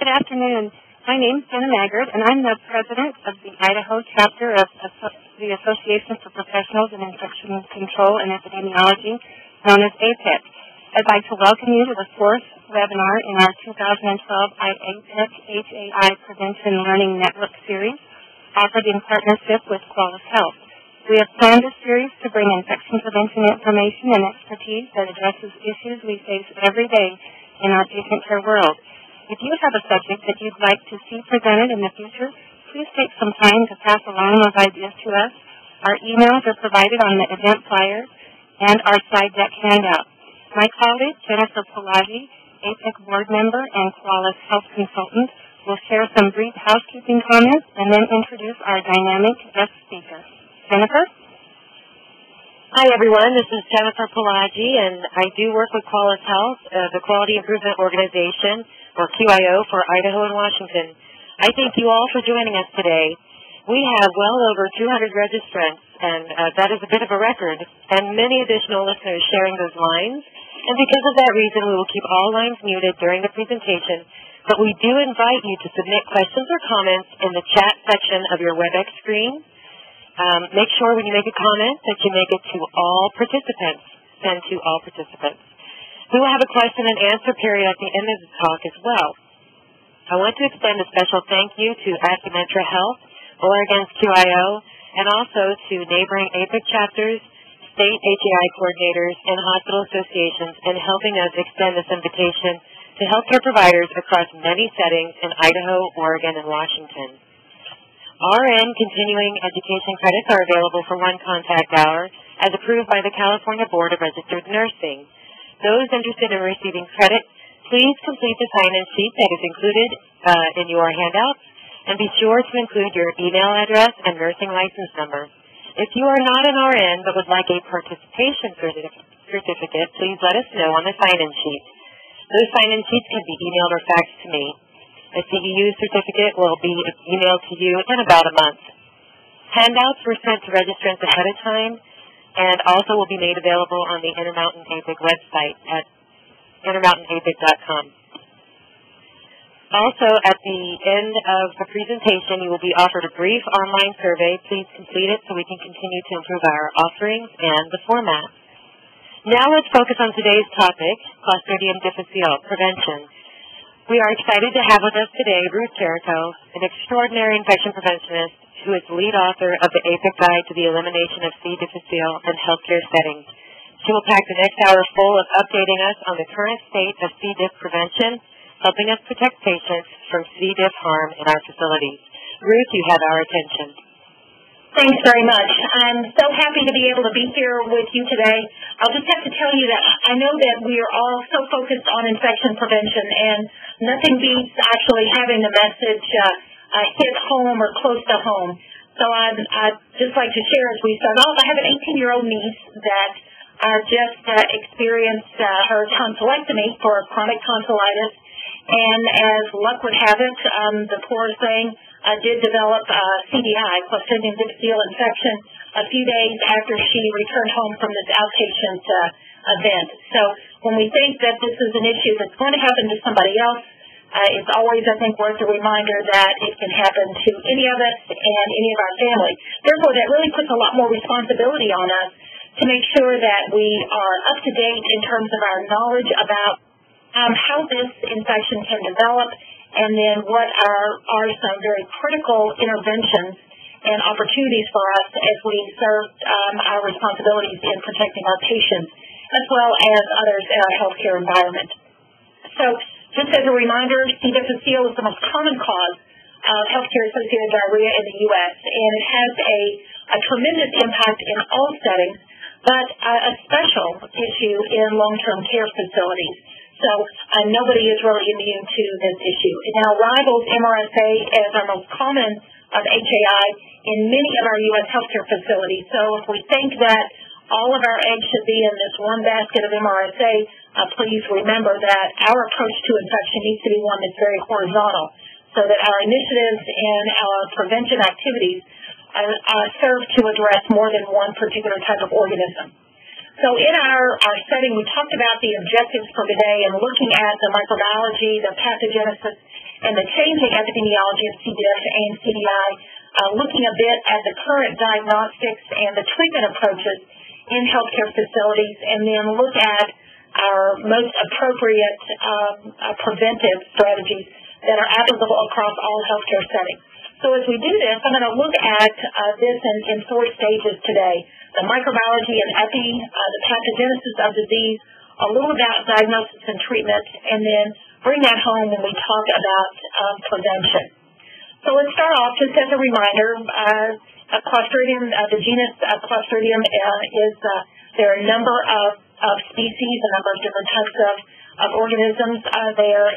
Good afternoon. My name is Jenna Maggard, and I'm the president of the Idaho chapter of the Association for Professionals in Infection Control and Epidemiology, known as I-APIC. I'd like to welcome you to the fourth webinar in our 2012 I-APIC HAI Prevention Learning Network series, offered in partnership with Qualis Health. We have planned this series to bring infection prevention information and expertise that addresses issues we face every day in our patient care world. If you have a subject that you'd like to see presented in the future, please take some time to pass along those ideas to us. Our emails are provided on the event flyer and our slide deck handout. My colleague, Jennifer Palagi, I-APIC board member and Qualis Health consultant, will share some brief housekeeping comments and then introduce our dynamic guest speaker. Jennifer? Hi, everyone. This is Jennifer Palagi, and I do work with Qualis Health, the Quality Improvement Organization, or QIO, for Idaho and Washington. I thank you all for joining us today. We have well over 200 registrants, and that is a bit of a record, and many additional listeners sharing those lines. And because of that reason, we will keep all lines muted during the presentation, but we do invite you to submit questions or comments in the chat section of your WebEx screen. Make sure when you make a comment that you make it to all participants, send to all participants. We will have a question and answer period at the end of the talk as well. I want to extend a special thank you to Acumentra Health, Oregon's QIO, and also to neighboring I-APIC chapters, state HAI coordinators, and hospital associations in helping us extend this invitation to healthcare providers across many settings in Idaho, Oregon, and Washington. RN continuing education credits are available for one contact hour, as approved by the California Board of Registered Nursing. Those interested in receiving credit, please complete the sign-in sheet that is included in your handouts, and be sure to include your email address and nursing license number. If you are not an RN but would like a participation certificate, please let us know on the sign-in sheet. Those sign-in sheets can be emailed or faxed to me. A CEU certificate will be emailed to you in about a month. Handouts were sent to registrants ahead of time and also will be made available on the Intermountain I-APIC website at intermountainapic.com. Also, at the end of the presentation, you will be offered a brief online survey. Please complete it so we can continue to improve our offerings and the format. Now let's focus on today's topic, Clostridium difficile, prevention. We are excited to have with us today Ruth Jericho, an extraordinary infection preventionist who is the lead author of the I-APIC Guide to the Elimination of C. difficile in Healthcare Settings. She will pack the next hour full of updating us on the current state of C. diff prevention, helping us protect patients from C. diff harm in our facilities. Ruth, you have our attention. Thanks very much. I'm so happy to be able to be here with you today. I'll just have to tell you that I know that we are all so focused on infection prevention, and nothing beats actually having the message hit home or close to home. So I'd just like to share as we start off, I have an 18-year-old niece that just experienced her tonsillectomy for chronic tonsillitis, and as luck would have it, the poor thing did develop CDI, Clostridium difficile infection, a few days after she returned home from this outpatient event. So when we think that this is an issue that's going to happen to somebody else, it's always, I think, worth a reminder that it can happen to any of us and any of our family. Therefore, that really puts a lot more responsibility on us to make sure that we are up to date in terms of our knowledge about how this infection can develop, and then what are some very critical interventions and opportunities for us as we serve our responsibilities in protecting our patients as well as others in our healthcare environment. So just as a reminder, C. difficile is the most common cause of healthcare-associated diarrhea in the U.S., and it has a tremendous impact in all settings, but a special issue in long-term care facilities. So nobody is really immune to this issue. It now rivals MRSA as our most common of HAI in many of our U.S. healthcare facilities. So if we think that all of our eggs should be in this one basket of MRSA, please remember that our approach to infection needs to be one that's very horizontal, so that our initiatives and our prevention activities serve to address more than one particular type of organism. So in our setting, we talked about the objectives for today and looking at the microbiology, the pathogenesis, and the changing epidemiology of C. diff and CDI, looking a bit at the current diagnostics and the treatment approaches in healthcare facilities, and then look at our most appropriate preventive strategies that are applicable across all healthcare settings. So as we do this, I'm going to look at this in 4 stages today: the microbiology and the pathogenesis of disease, a little about diagnosis and treatment, and then bring that home when we talk about prevention. So let's start off just as a reminder. Clostridium, the genus Clostridium there are a number of species, a number of different types of organisms. They are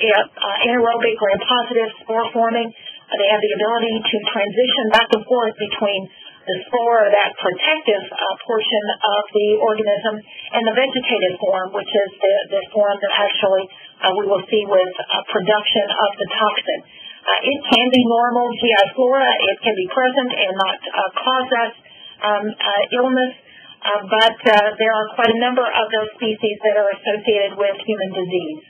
anaerobic, gram-positive, spore-forming. They have the ability to transition back and forth between the spore, or that protective portion of the organism, and the vegetative form, which is the form that actually we will see with production of the toxin. It can be normal GI flora. It can be present and not cause us illness, but there are quite a number of those species that are associated with human disease.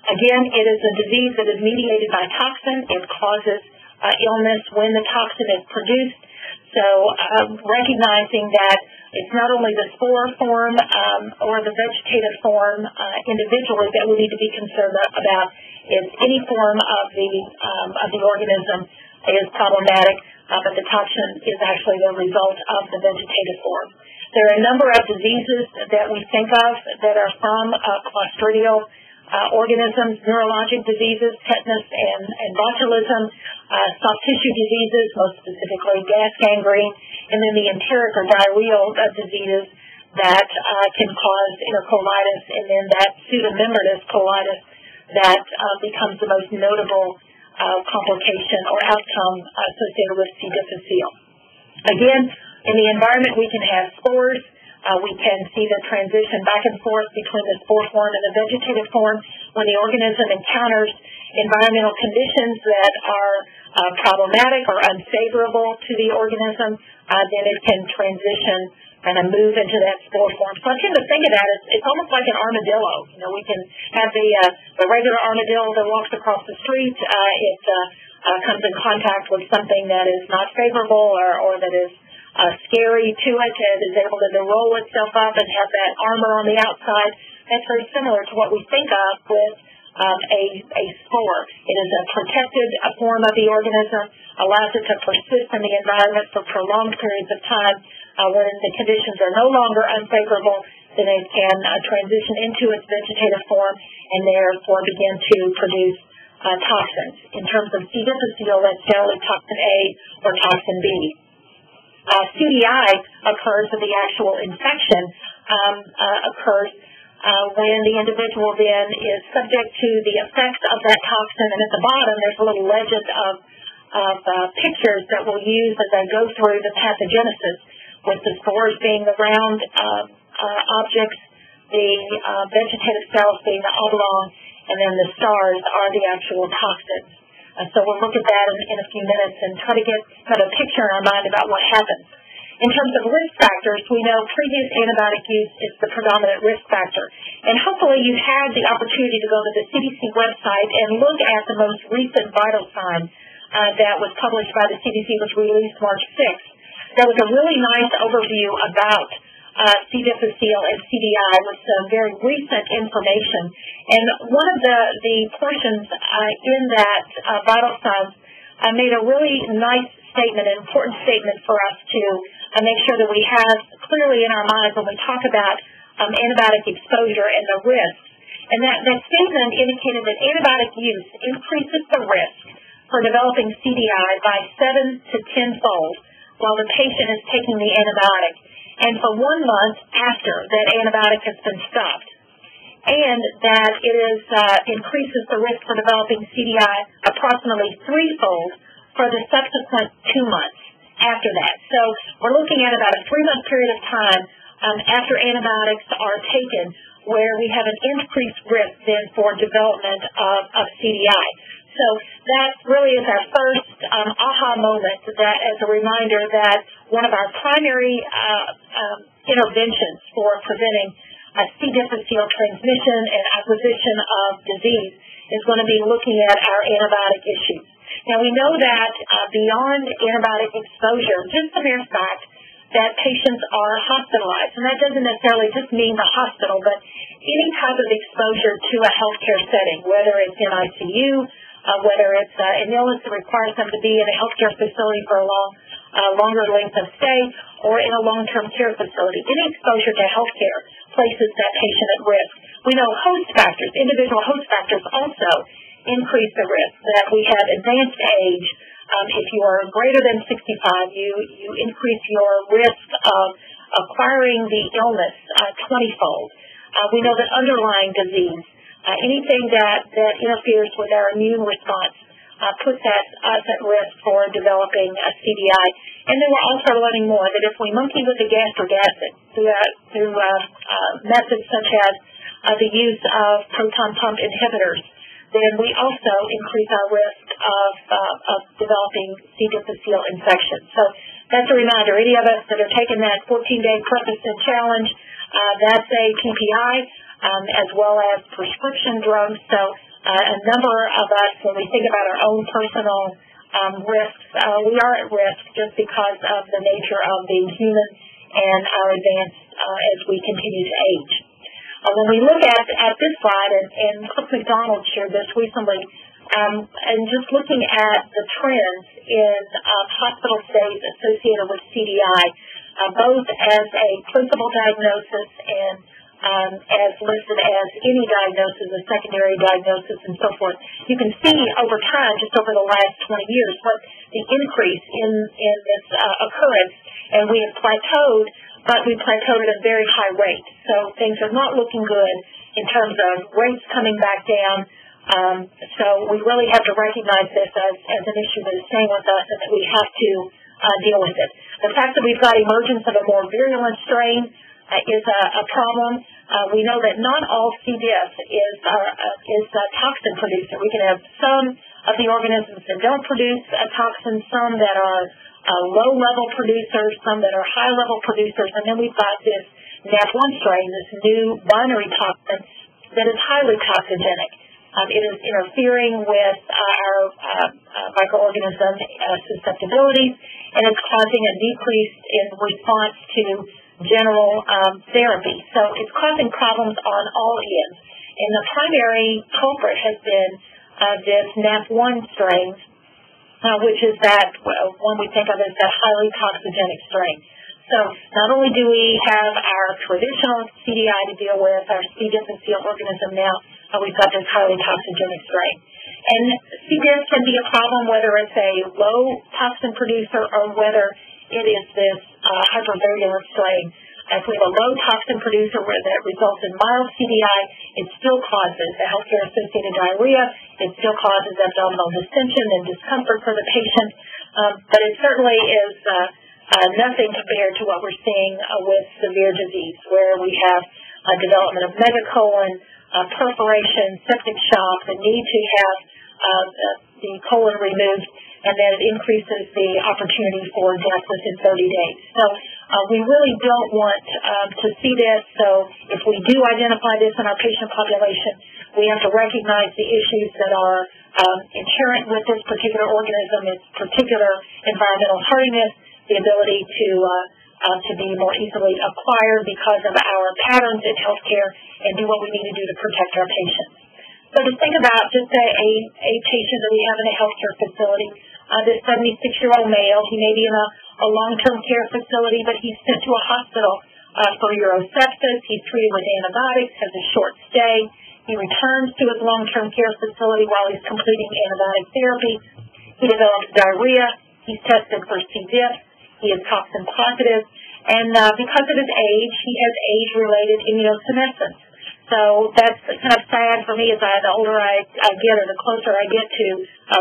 Again, it is a disease that is mediated by toxin. It causes illness when the toxin is produced. So recognizing that it's not only the spore form or the vegetative form individually that we need to be concerned about, it's any form of the organism is problematic, but the toxin is actually the result of the vegetative form. There are a number of diseases that we think of that are from clostridial organisms: neurologic diseases, tetanus and botulism, soft tissue diseases, most specifically gas gangrene, and then the enteric or diarrheal diseases that can cause enterocolitis, and then that pseudomembranous colitis that becomes the most notable complication or outcome associated with C. difficile. Again, in the environment we can have spores. We can see the transition back and forth between the spore form and the vegetative form. When the organism encounters environmental conditions that are problematic or unfavorable to the organism, then it can transition and move into that spore form. So I tend to think of that as it's almost like an armadillo. We can have the regular armadillo that walks across the street. It comes in contact with something that is not favorable or that is scary to it, and is able to roll itself up and have that armor on the outside. That's very similar to what we think of with a spore. It is a protected form of the organism, allows it to persist in the environment for prolonged periods of time. When the conditions are no longer unfavorable, then it can transition into its vegetative form and therefore begin to produce toxins. In terms of C. difficile, that's generally toxin A or toxin B. CDI occurs, or the actual infection occurs when the individual then is subject to the effects of that toxin. And at the bottom, there's a little legend of pictures that we'll use as I go through the pathogenesis, with the spores being the round objects, the vegetative cells being the oblong, and then the stars are the actual toxins. So we'll look at that in a few minutes and try to get a picture in our mind about what happens. In terms of risk factors, we know previous antibiotic use is the predominant risk factor. And hopefully you've had the opportunity to go to the CDC website and look at the most recent vital sign that was published by the CDC, which we released March 6th. There was a really nice overview about C. difficile and CDI with some very recent information. And one of the portions in that vital signs made a really nice statement, an important statement for us to make sure that we have clearly in our minds when we talk about antibiotic exposure and the risks. And that statement indicated that antibiotic use increases the risk for developing CDI by 7 to 10-fold while the patient is taking the antibiotic, and for 1 month after that antibiotic has been stopped, and that it increases the risk for developing CDI approximately 3-fold for the subsequent 2 months after that. So we're looking at about a 3-month period of time after antibiotics are taken where we have an increased risk then for development of CDI. So that really is our first aha moment, that as a reminder that one of our primary interventions for preventing C. difficile transmission and acquisition of disease is going to be looking at our antibiotic issues. Now, we know that beyond antibiotic exposure, just the mere fact that patients are hospitalized, and that doesn't necessarily just mean the hospital, but any type of exposure to a healthcare setting, whether it's in ICU, whether it's an illness that requires them to be in a healthcare facility for a longer length of stay, or in a long-term care facility. Any exposure to healthcare places that patient at risk. We know host factors, individual host factors also increase the risk, that we have advanced age. If you are greater than 65, you increase your risk of acquiring the illness 20-fold. We know that underlying disease, anything that interferes with our immune response, puts us at risk for developing a CDI. And then we're also learning more that if we monkey with the gastric acid through methods such as the use of proton pump inhibitors, then we also increase our risk of developing C. difficile infection. So that's a reminder. Any of us that are taking that 14-day persistent challenge, that's a PPI, as well as prescription drugs. So a number of us, when we think about our own personal risks, we are at risk just because of the nature of being human and our advance as we continue to age. When we look at this slide, and Cliff McDonald shared this recently, and just looking at the trends in hospital stays associated with CDI, both as a principal diagnosis and as listed as any diagnosis, a secondary diagnosis, and so forth. You can see over time, just over the last 20 years, what the increase in this occurrence, and we have plateaued, but we plateaued at a very high rate. So things are not looking good in terms of rates coming back down. So we really have to recognize this as an issue that is staying with us and that we have to deal with it. The fact that we've got emergence of a more virulent strain is a problem. We know that not all C. diff is a toxin producer. We can have some of the organisms that don't produce a toxin, some that are low-level producers, some that are high-level producers, and then we've got this NAP1 strain, this new binary toxin that is highly toxigenic. It is interfering with our microorganism susceptibilities, and it's causing a decrease in response to general therapy. So it's causing problems on all ends. And the primary culprit has been this NAP1 strain, which is that one we think of as that highly toxigenic strain. So not only do we have our traditional CDI to deal with, our C. difficile organism now, we've got this highly toxigenic strain. And C. diff can be a problem whether it's a low toxin producer or whether it is this hypervirulent strain. If we have a low toxin producer that results in mild CDI, it still causes the healthcare-associated diarrhea. It still causes abdominal distension and discomfort for the patient. But it certainly is nothing compared to what we're seeing with severe disease, where we have development of megacolon, perforation, septic shock, the need to have the colon removed, and then it increases the opportunity for death within 30 days. So we really don't want to see this. So if we do identify this in our patient population, we have to recognize the issues that are inherent with this particular organism, its particular environmental hardiness, the ability to be more easily acquired because of our patterns in healthcare, and do what we need to do to protect our patients. So to think about just a patient that we have in a healthcare facility, this 76-year-old male, he may be in a long-term care facility, but he's sent to a hospital for urosepsis. He's treated with antibiotics, has a short stay. He returns to his long-term care facility while he's completing antibiotic therapy. He develops diarrhea. He's tested for C. diff. He is toxin positive. And because of his age, he has age-related immunosenescence. So that's kind of sad for me as the older I get or the closer I get to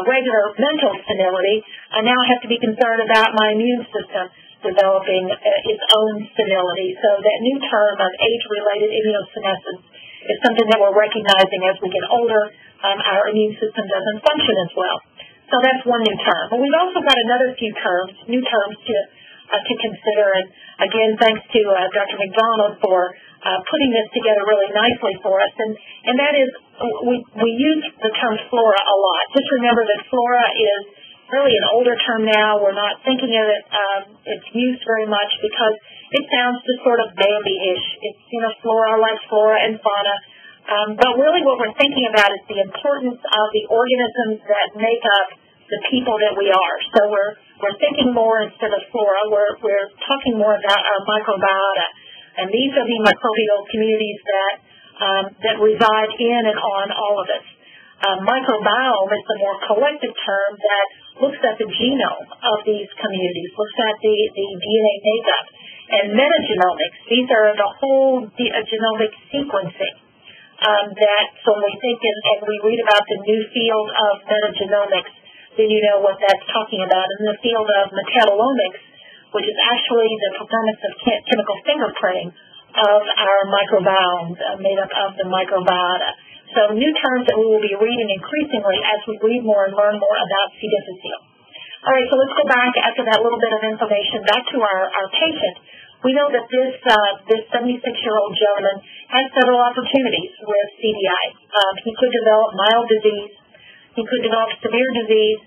regular mental senility. I now have to be concerned about my immune system developing its own senility. So that new term of age-related immunosenescence is something that we're recognizing as we get older. Our immune system doesn't function as well. So that's one new term. But we've also got another few new terms to consider. And again, thanks to Dr. McDonald for putting this together really nicely for us. And that is, we use the term flora a lot. Just remember that flora is really an older term now. We're not thinking of it, its use very much because it sounds just sort of Bambi-ish. It's, flora like flora and fauna. But really what we're thinking about is the importance of the organisms that make up the people that we are. So we're thinking more instead of flora. We're talking more about our microbiota. And these are the microbial communities that reside in and on all of us. Microbiome is the more collective term that looks at the genome of these communities, looks at the DNA makeup. And metagenomics, these are the whole genomic sequencing. So when we think and we read about the new field of metagenomics, then you know what that's talking about. In the field of metabolomics, which is actually the performance of chemical fingerprinting of our microbiome, made up of the microbiota. So new terms that we will be reading increasingly as we read more and learn more about C. difficile. All right, so let's go back after that little bit of information back to our patient. We know that this 76-year-old gentleman has several opportunities with CDI. He could develop mild disease. He could develop severe disease.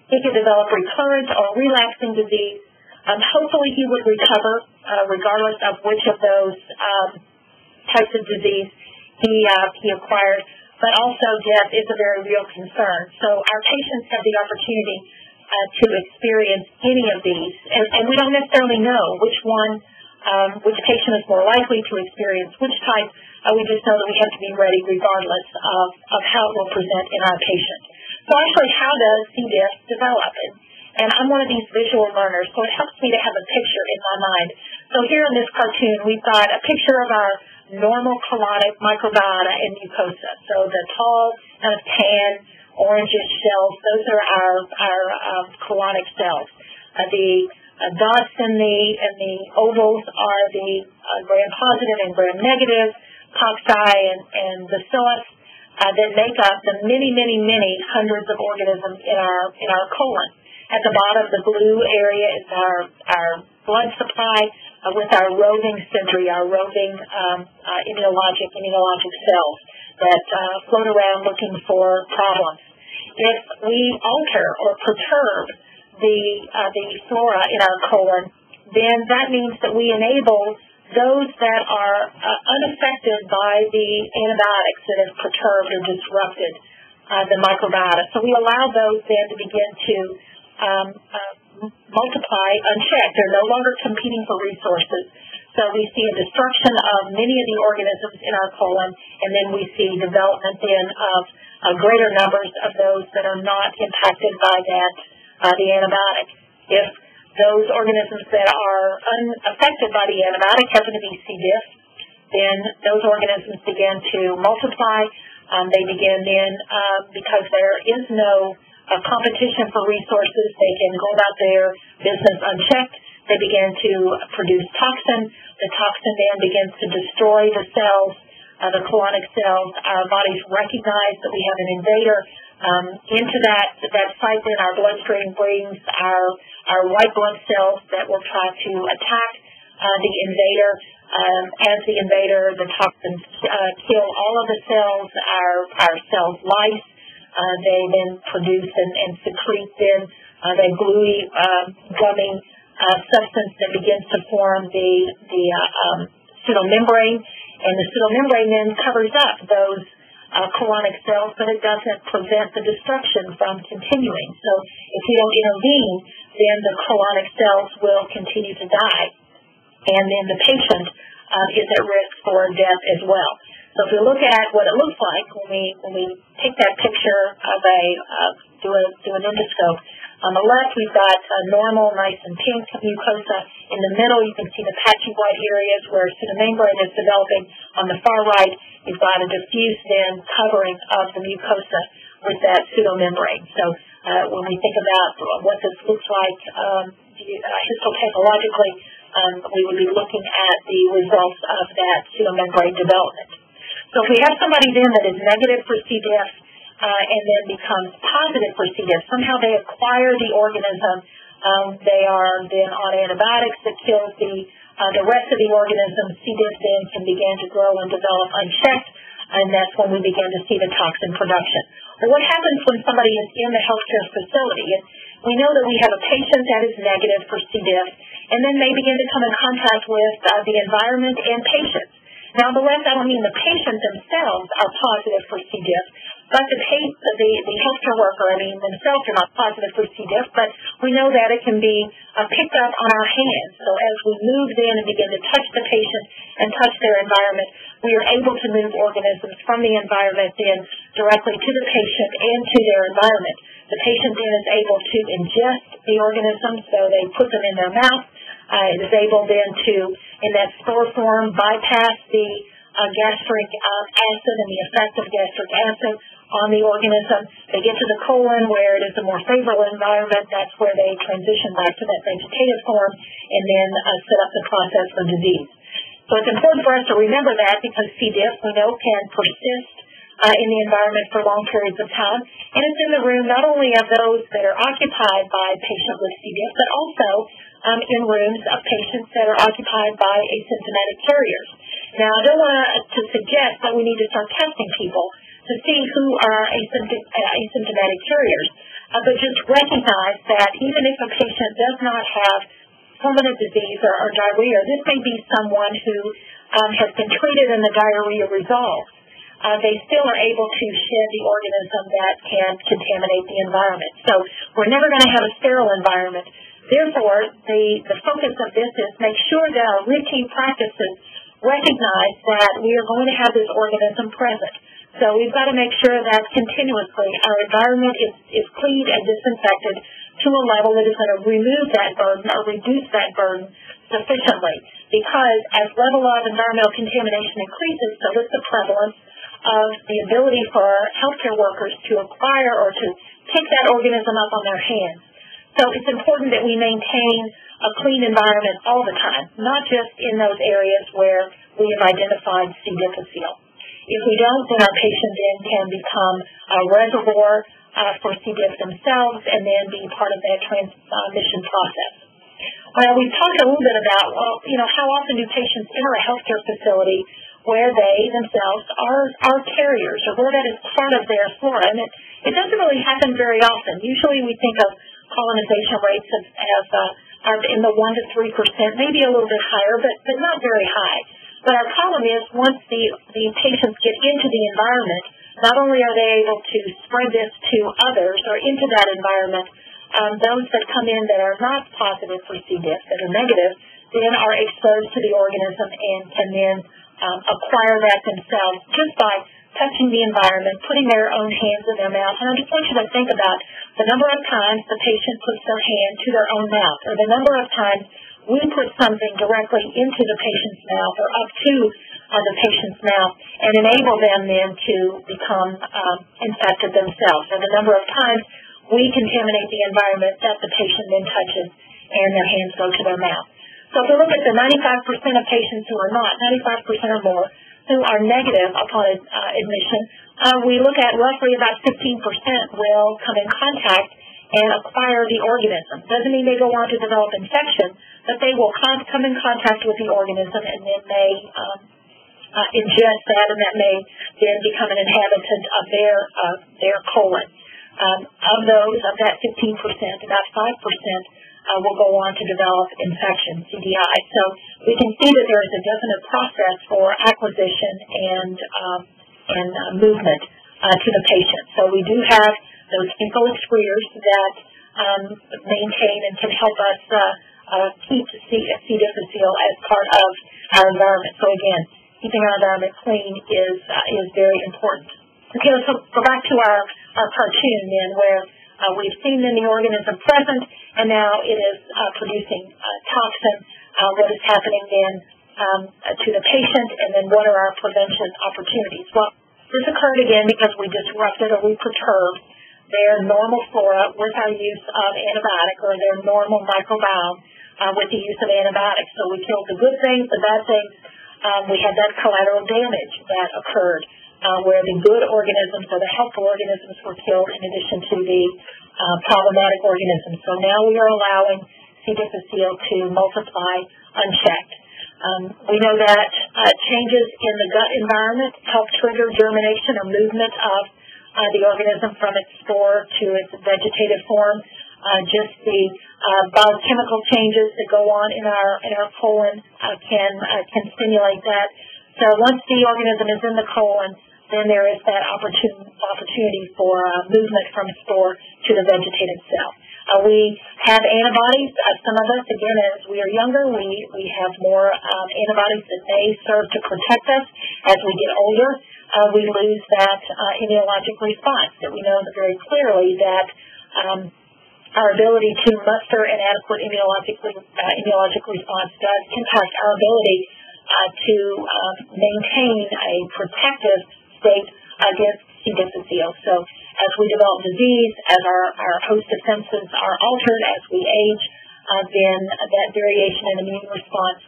He could develop recurrent or relapsing disease. Hopefully he would recover regardless of which of those types of disease he acquired. But also death is a very real concern. So our patients have the opportunity to experience any of these. And we don't necessarily know which patient is more likely to experience which type. We just know that we have to be ready regardless of how it will present in our patient. So actually, how does C. diff develop? And I'm one of these visual learners, so it helps me to have a picture in my mind. So here in this cartoon, we've got a picture of our normal colonic microbiota and mucosa. So the tall, kind of tan, orangish cells, those are our colonic cells. The dots and the ovals are the gram-positive and gram-negative cocci and bacillus that make up the many, many, many hundreds of organisms in our colon. At the bottom, the blue area is our blood supply with our roving centri, our roving immunologic cells that float around looking for problems. If we alter or perturb the flora in our colon, then that means that we enable those that are unaffected by the antibiotics that have perturbed or disrupted the microbiota. So we allow those then to begin to multiply unchecked. They're no longer competing for resources. So we see a destruction of many of the organisms in our colon, and then we see development then of greater numbers of those that are not impacted by the antibiotic. If those organisms that are unaffected by the antibiotic happen to be C. diff, then those organisms begin to multiply. They begin then, because there is no competition for resources, they can go about their business unchecked. They begin to produce toxin. The toxin then begins to destroy the cells, the colonic cells. Our bodies recognize that we have an invader into that site. Then our bloodstream brings our white blood cells that will try to attack the invader. As the invader, the toxins kill all of the cells. Our cells lyse. They then produce and secrete then the gluey, gummy substance that begins to form the pseudomembrane, and the pseudomembrane then covers up those colonic cells, but it doesn't prevent the destruction from continuing. So if we don't intervene, then the colonic cells will continue to die, and then the patient is at risk for death as well. So if we look at what it looks like when we take that picture of do an endoscope, on the left we've got a normal, nice and pink mucosa. In the middle you can see the patchy white areas where pseudomembrane is developing. On the far right you've got a diffuse then covering of the mucosa with that pseudomembrane. So when we think about what this looks like histopathologically, we would be looking at the results of that pseudomembrane development. So if we have somebody then that is negative for C. diff and then becomes positive for C. diff, somehow they acquire the organism, they are then on antibiotics that kills the the rest of the organism, C. diff then can begin to grow and develop unchecked, and that's when we begin to see the toxin production. Well, what happens when somebody is in the healthcare facility? We know that we have a patient that is negative for C. diff, and then they begin to come in contact with the environment and patients. Now, on the left, I don't mean the patients themselves are positive for C. diff, but the healthcare worker, themselves are not positive for C. diff, but we know that it can be picked up on our hands. So as we move in and begin to touch the patient and touch their environment, we are able to move organisms from the environment then directly to the patient and to their environment. The patient then is able to ingest the organisms, so they put them in their mouth. It is able then to, in that spore form, bypass the gastric acid and the effect of gastric acid on the organism. They get to the colon where it is a more favorable environment. That's where they transition back to that vegetative form and then set up the process for disease. So it's important for us to remember that because C. diff, we know, can persist in the environment for long periods of time. And it's in the room not only of those that are occupied by a patient with C. diff, but also in rooms of patients that are occupied by asymptomatic carriers. Now, I don't want to suggest that we need to start testing people to see who are asymptomatic carriers, but just recognize that even if a patient does not have permanent disease or diarrhea, this may be someone who has been treated and the diarrhea resolved. They still are able to shed the organism that can contaminate the environment. So we're never going to have a sterile environment. Therefore, the focus of this is make sure that our routine practices recognize that we are going to have this organism present. So we've got to make sure that continuously our environment is cleaned and disinfected to a level that is going to remove that burden or reduce that burden sufficiently. Because as level of environmental contamination increases, so does the prevalence of the ability for healthcare workers to acquire or to pick that organism up on their hands. So it's important that we maintain a clean environment all the time, not just in those areas where we have identified C. difficile. If we don't, then our patient then can become a reservoir for C. diff themselves and then be part of that transmission process. Well, we've talked a little bit about, how often do patients enter a healthcare facility where they themselves are carriers or where that is part of their flora. And it doesn't really happen very often. Usually we think of colonization rates are in the 1% to 3%, maybe a little bit higher, but not very high. But our problem is once the patients get into the environment, not only are they able to spread this to others or into that environment, those that come in that are not positive for C. diff, that are negative, then are exposed to the organism and can then acquire that themselves just by touching the environment, putting their own hands in their mouth. And I just want you to think about the number of times the patient puts their hand to their own mouth, or the number of times we put something directly into the patient's mouth or up to the patient's mouth and enable them then to become infected themselves, or the number of times we contaminate the environment that the patient then touches and their hands go to their mouth. So if we look at the 95% of patients who are not, 95% or more, who are negative upon admission, we look at roughly about 15% will come in contact and acquire the organism. Doesn't mean they go on to develop infection, but they will come in contact with the organism and then they ingest that, and that may then become an inhabitant of their colon. Of that 15%, about 5% will go on to develop infection, CDI. So we can see that there is a definite process for acquisition and movement to the patient. So we do have those fecal excretors that maintain and can help us keep C. difficile as part of our environment. So again, keeping our environment clean is very important. Okay, let's go back to our cartoon then, where we've seen then the organism present, and now it is producing toxin. What is happening then to the patient, and then what are our prevention opportunities? Well, this occurred again because we disrupted or we perturbed their normal flora with our use of antibiotic, or their normal microbiome with the use of antibiotics. So we killed the good things, the bad things. We had that collateral damage that occurred where the good organisms or the helpful organisms were killed in addition to the problematic organisms. So now we are allowing C. difficile to multiply unchecked. We know that changes in the gut environment help trigger germination or movement of the organism from its spore to its vegetative form. Just the biochemical changes that go on in our colon can stimulate that. So once the organism is in the colon, then there is that opportunity for movement from spore to the vegetative cell. We have antibodies. Some of us, again, as we are younger, we have more antibodies that may serve to protect us. As we get older, we lose that immunologic response. That we know very clearly that our ability to muster an adequate immunologic response does impact our ability to maintain a protective state against C. difficile. So as we develop disease, as our host defenses are altered as we age, then that variation in immune response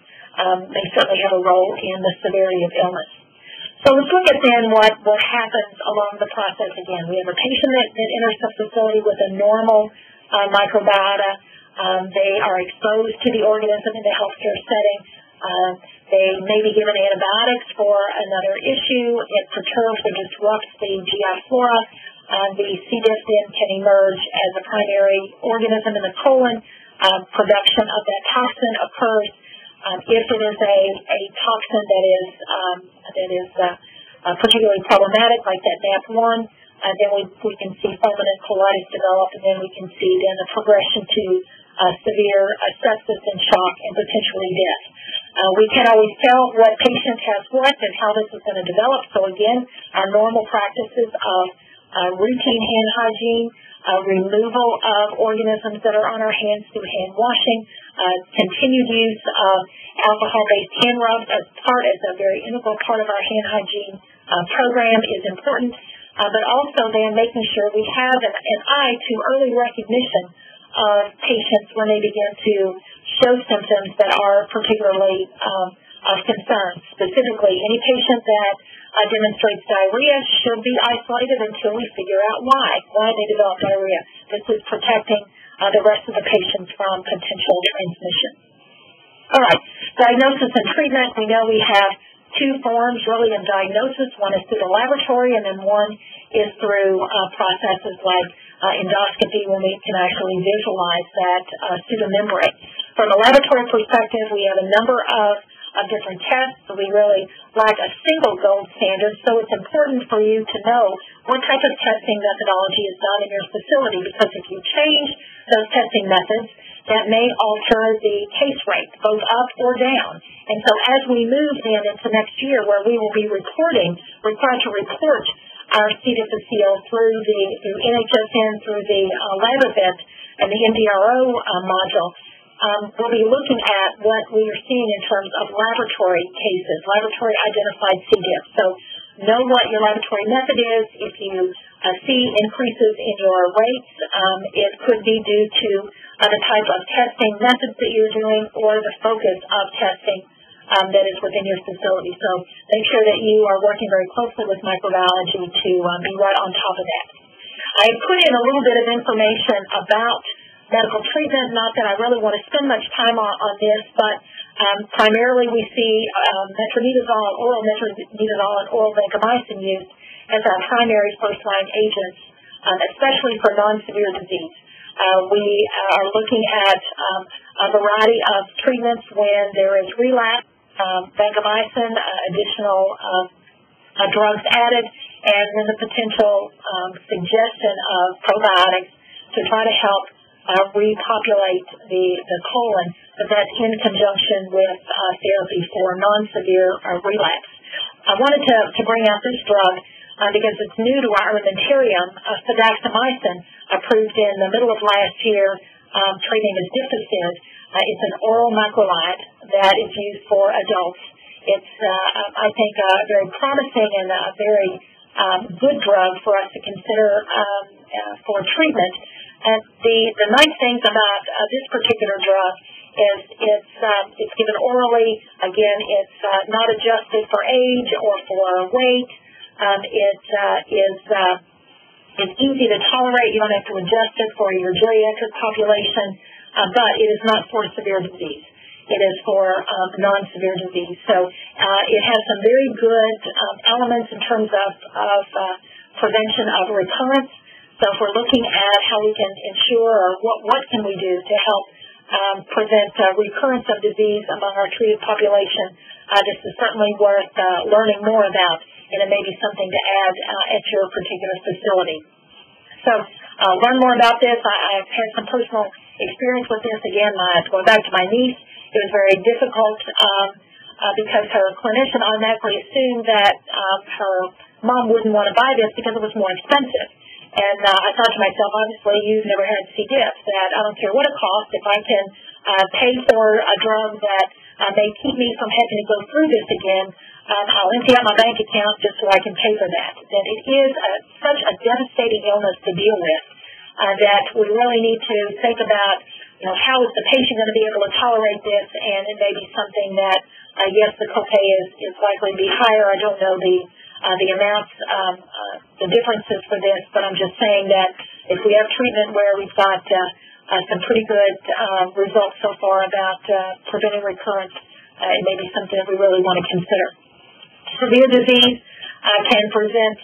may certainly have a role in the severity of illness. So let's look at then what happens along the process again. We have a patient that enters the facility with a normal microbiota. They are exposed to the organism in the healthcare setting. They may be given antibiotics for another issue. It perturbs or disrupts the GI flora. The C. diff then can emerge as a primary organism in the colon. Production of that toxin occurs. If it is a toxin that is particularly problematic, like that NAP1, then we can see fulminant colitis develop, and then we can see then the progression to severe sepsis and shock and potentially death. We can't always tell what patient has what and how this is going to develop. So again, our normal practices of routine hand hygiene, removal of organisms that are on our hands through hand washing, continued use of alcohol-based hand rubs as a very integral part of our hand hygiene program is important, but also then making sure we have an eye to early recognition of patients when they begin to show symptoms that are particularly of concern. Specifically, any patient that demonstrates diarrhea should be isolated until we figure out why they develop diarrhea. This is protecting the rest of the patients from potential transmission. All right, diagnosis and treatment. We know we have two forms really of diagnosis. One is through the laboratory, and then one is through processes like endoscopy, when we can actually visualize that pseudomembrane. From a laboratory perspective, we have a number of different tests. So we really lack a single gold standard, so it's important for you to know what type of testing methodology is done in your facility, because if you change those testing methods, that may alter the case rate, both up or down. And so as we move then into next year, where we will be required to report our C. difficile through NHSN, through the lab event and the MDRO module, we'll be looking at what we are seeing in terms of laboratory cases, laboratory identified C. diff. So know what your laboratory method is. If you see increases in your rates, it could be due to the type of testing methods that you're doing or the focus of testing that is within your facility. So make sure that you are working very closely with microbiology to be right on top of that. I put in a little bit of information about medical treatment, not that I really want to spend much time on this, but primarily we see oral metronidazole and oral vancomycin used as our primary first-line agents, especially for non-severe disease. We are looking at a variety of treatments when there is relapse, vancomycin, additional drugs added, and then the potential suggestion of probiotics to try to help repopulate the colon, but that's in conjunction with therapy for non-severe relapse. I wanted to bring out this drug because it's new to our armamentarium, fidaxomicin, approved in the middle of last year, treating as difficile. It's an oral macrolide that is used for adults. It's, I think, a very promising and a very good drug for us to consider for treatment. And the nice things about this particular drug is it's given orally. Again, it's not adjusted for age or for weight. It's easy to tolerate. You don't have to adjust it for your geriatric population, but it is not for severe disease. it is for non-severe disease. So it has some very good elements in terms of prevention of recurrence. So if we're looking at how we can ensure, or what can we do to help prevent recurrence of disease among our treated population, this is certainly worth learning more about, and it may be something to add at your particular facility. So learn more about this. I've had some personal experience with this. Again, going back to my niece, it was very difficult because her clinician automatically assumed that her mom wouldn't want to buy this because it was more expensive. And I thought to myself, obviously, you've never had C. diff, that I don't care what it costs, if I can pay for a drug that may keep me from having to go through this again, I'll empty out my bank account just so I can pay for that. That it is such a devastating illness to deal with that we really need to think about, how is the patient going to be able to tolerate this, and it may be something that, yes, the copay is likely to be higher. I don't know the amounts, the differences for this, but I'm just saying that if we have treatment where we've got some pretty good results so far about preventing recurrence, it may be something that we really want to consider. Severe disease can present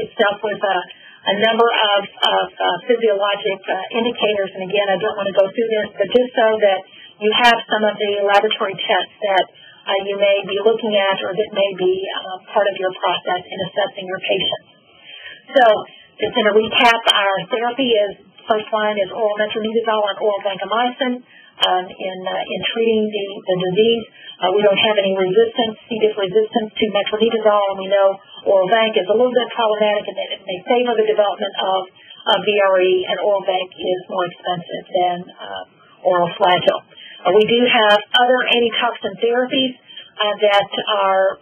itself with a number of physiologic indicators, and again, I don't want to go through this, but just so that you have some of the laboratory tests that you may be looking at, or that may be part of your process in assessing your patients. So, just in a recap, our therapy is, first line is oral metronidazole and oral vancomycin in treating the disease. We don't have any resistance, C. diff resistance to metronidazole, and we know oral vanc is a little bit problematic and that it may favor the development of VRE, and oral vanc is more expensive than oral flagyl. We do have other antitoxin therapies that are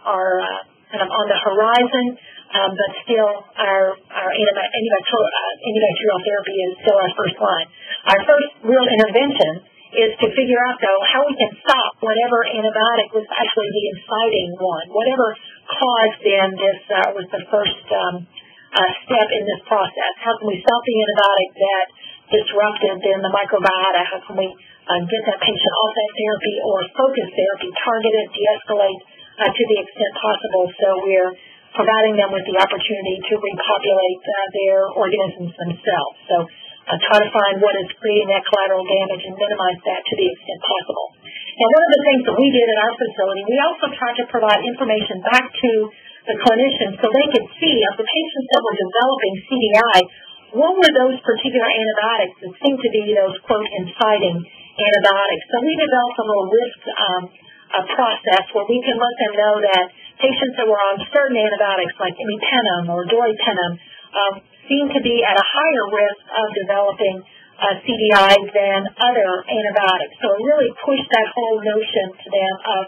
kind of on the horizon, but still our antibacterial therapy is still our first line. Our first real intervention is to figure out, though, how we can stop whatever antibiotic was actually the inciting one. Whatever caused then this was the first step in this process. How can we stop the antibiotic that disrupted then the microbiota? How can we get that patient off that therapy, or focus therapy, target it, de-escalate to the extent possible, so we're providing them with the opportunity to repopulate their organisms themselves. So try to find what is creating that collateral damage and minimize that to the extent possible. Now, one of the things that we did at our facility, we also tried to provide information back to the clinicians so they could see of the patients that were developing CDI, what were those particular antibiotics that seemed to be those, quote, inciting antibiotics. So we developed a little risk process where we can let them know that patients that were on certain antibiotics like imipenem or doripenem seem to be at a higher risk of developing CDI than other antibiotics. So it really pushed that whole notion to them of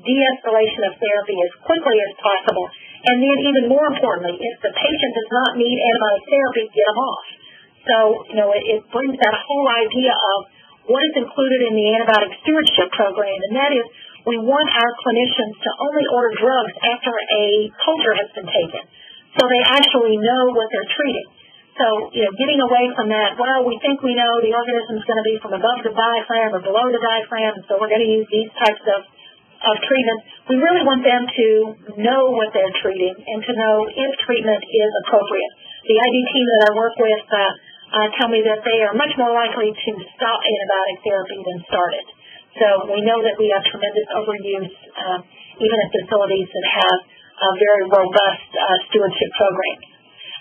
de-escalation of therapy as quickly as possible. And then even more importantly, if the patient does not need antibiotic therapy, get them off. So, it brings that whole idea of what is included in the antibiotic stewardship program, and that is we want our clinicians to only order drugs after a culture has been taken, so they actually know what they're treating. So, getting away from that, well, we think we know the organism is going to be from above the diaphragm or below the diaphragm, so we're going to use these types of treatment. We really want them to know what they're treating and to know if treatment is appropriate. The ID team that I work with tell me that they are much more likely to stop antibiotic therapy than start it. So we know that we have tremendous overuse even at facilities that have a very robust stewardship programs.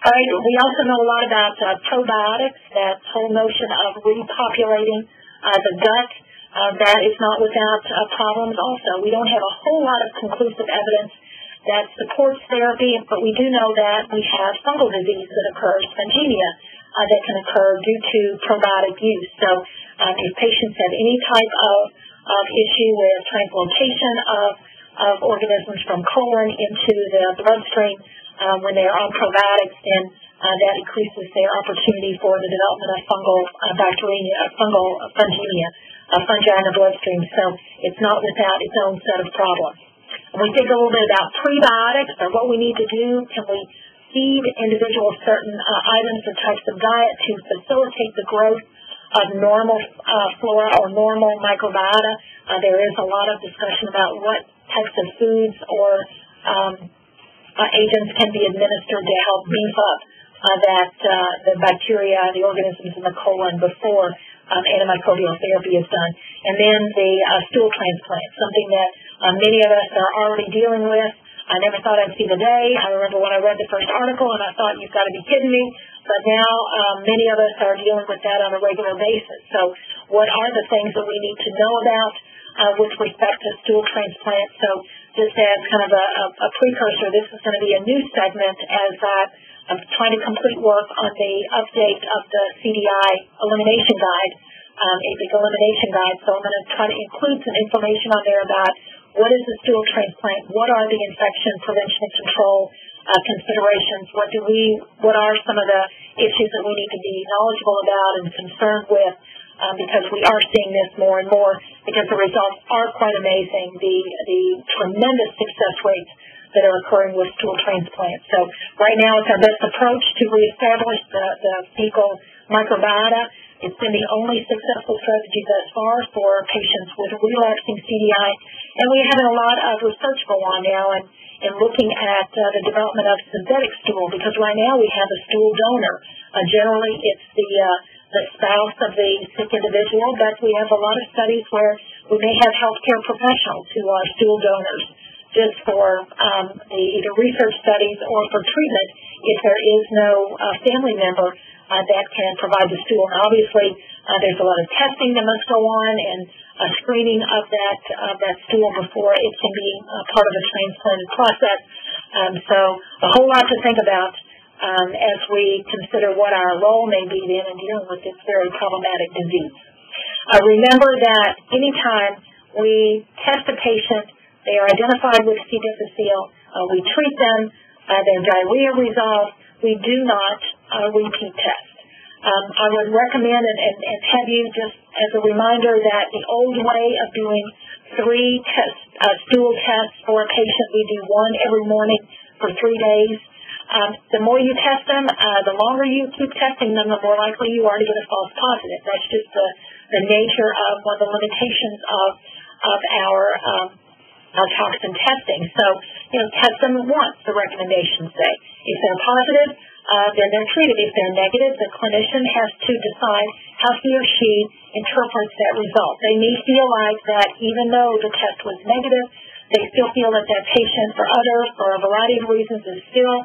All right, we also know a lot about probiotics, that whole notion of repopulating the gut. That is not without problems also. We don't have a whole lot of conclusive evidence that supports therapy, but we do know that we have fungal disease that occurs, spongenia, that can occur due to probiotic use. So if patients have any type of issue with translocation of organisms from colon into the bloodstream when they are on probiotics, then that increases their opportunity for the development of fungal fungemia, fungi in the bloodstream. So it's not without its own set of problems. When we think a little bit about prebiotics, or what we need to do, can we feed individuals certain items or types of diet to facilitate the growth of normal flora or normal microbiota? There is a lot of discussion about what types of foods or agents can be administered to help beef up the bacteria, the organisms in the colon before antimicrobial therapy is done. And then the stool transplant, something that many of us are already dealing with. I never thought I'd see the day. I remember when I read the first article and I thought, you've got to be kidding me. But now many of us are dealing with that on a regular basis. So what are the things that we need to know about with respect to stool transplant? So just as kind of a precursor, this is going to be a new segment as I'm trying to complete work on the update of the CDI elimination guide, I-APIC elimination guide. So I'm going to try to include some information on there about what is the stool transplant, what are the infection prevention and control considerations, what are some of the issues that we need to be knowledgeable about and concerned with, because we are seeing this more and more, because the results are quite amazing, the tremendous success rates that are occurring with stool transplants. So right now it's our best approach to reestablish the fecal microbiota. It's been the only successful strategy thus far for patients with relapsing CDI. And we're having a lot of research go on now and looking at the development of synthetic stool, because right now we have a stool donor. Generally it's the spouse of the sick individual, but we have a lot of studies where we may have healthcare professionals who are stool donors, just for either research studies or for treatment if there is no family member that can provide the stool. And obviously, there's a lot of testing that must go on and screening of that stool before it can be part of a transplanted process. So a whole lot to think about as we consider what our role may be then in dealing with this very problematic disease. Remember that anytime we test a patient, they are identified with C. difficile, we treat them, their diarrhea resolves, we do not repeat test. I would recommend and have you just as a reminder that the old way of doing 3 stool tests for a patient, we do 1 every morning for 3 days. The more you test them, the longer you keep testing them, the more likely you are to get a false positive. That's just the nature of one of the limitations of our toxin testing. So, test them once, the recommendations say. If they're positive, then they're treated. If they're negative, the clinician has to decide how he or she interprets that result. They may feel like that even though the test was negative, they still feel that that patient, for others, for a variety of reasons, is still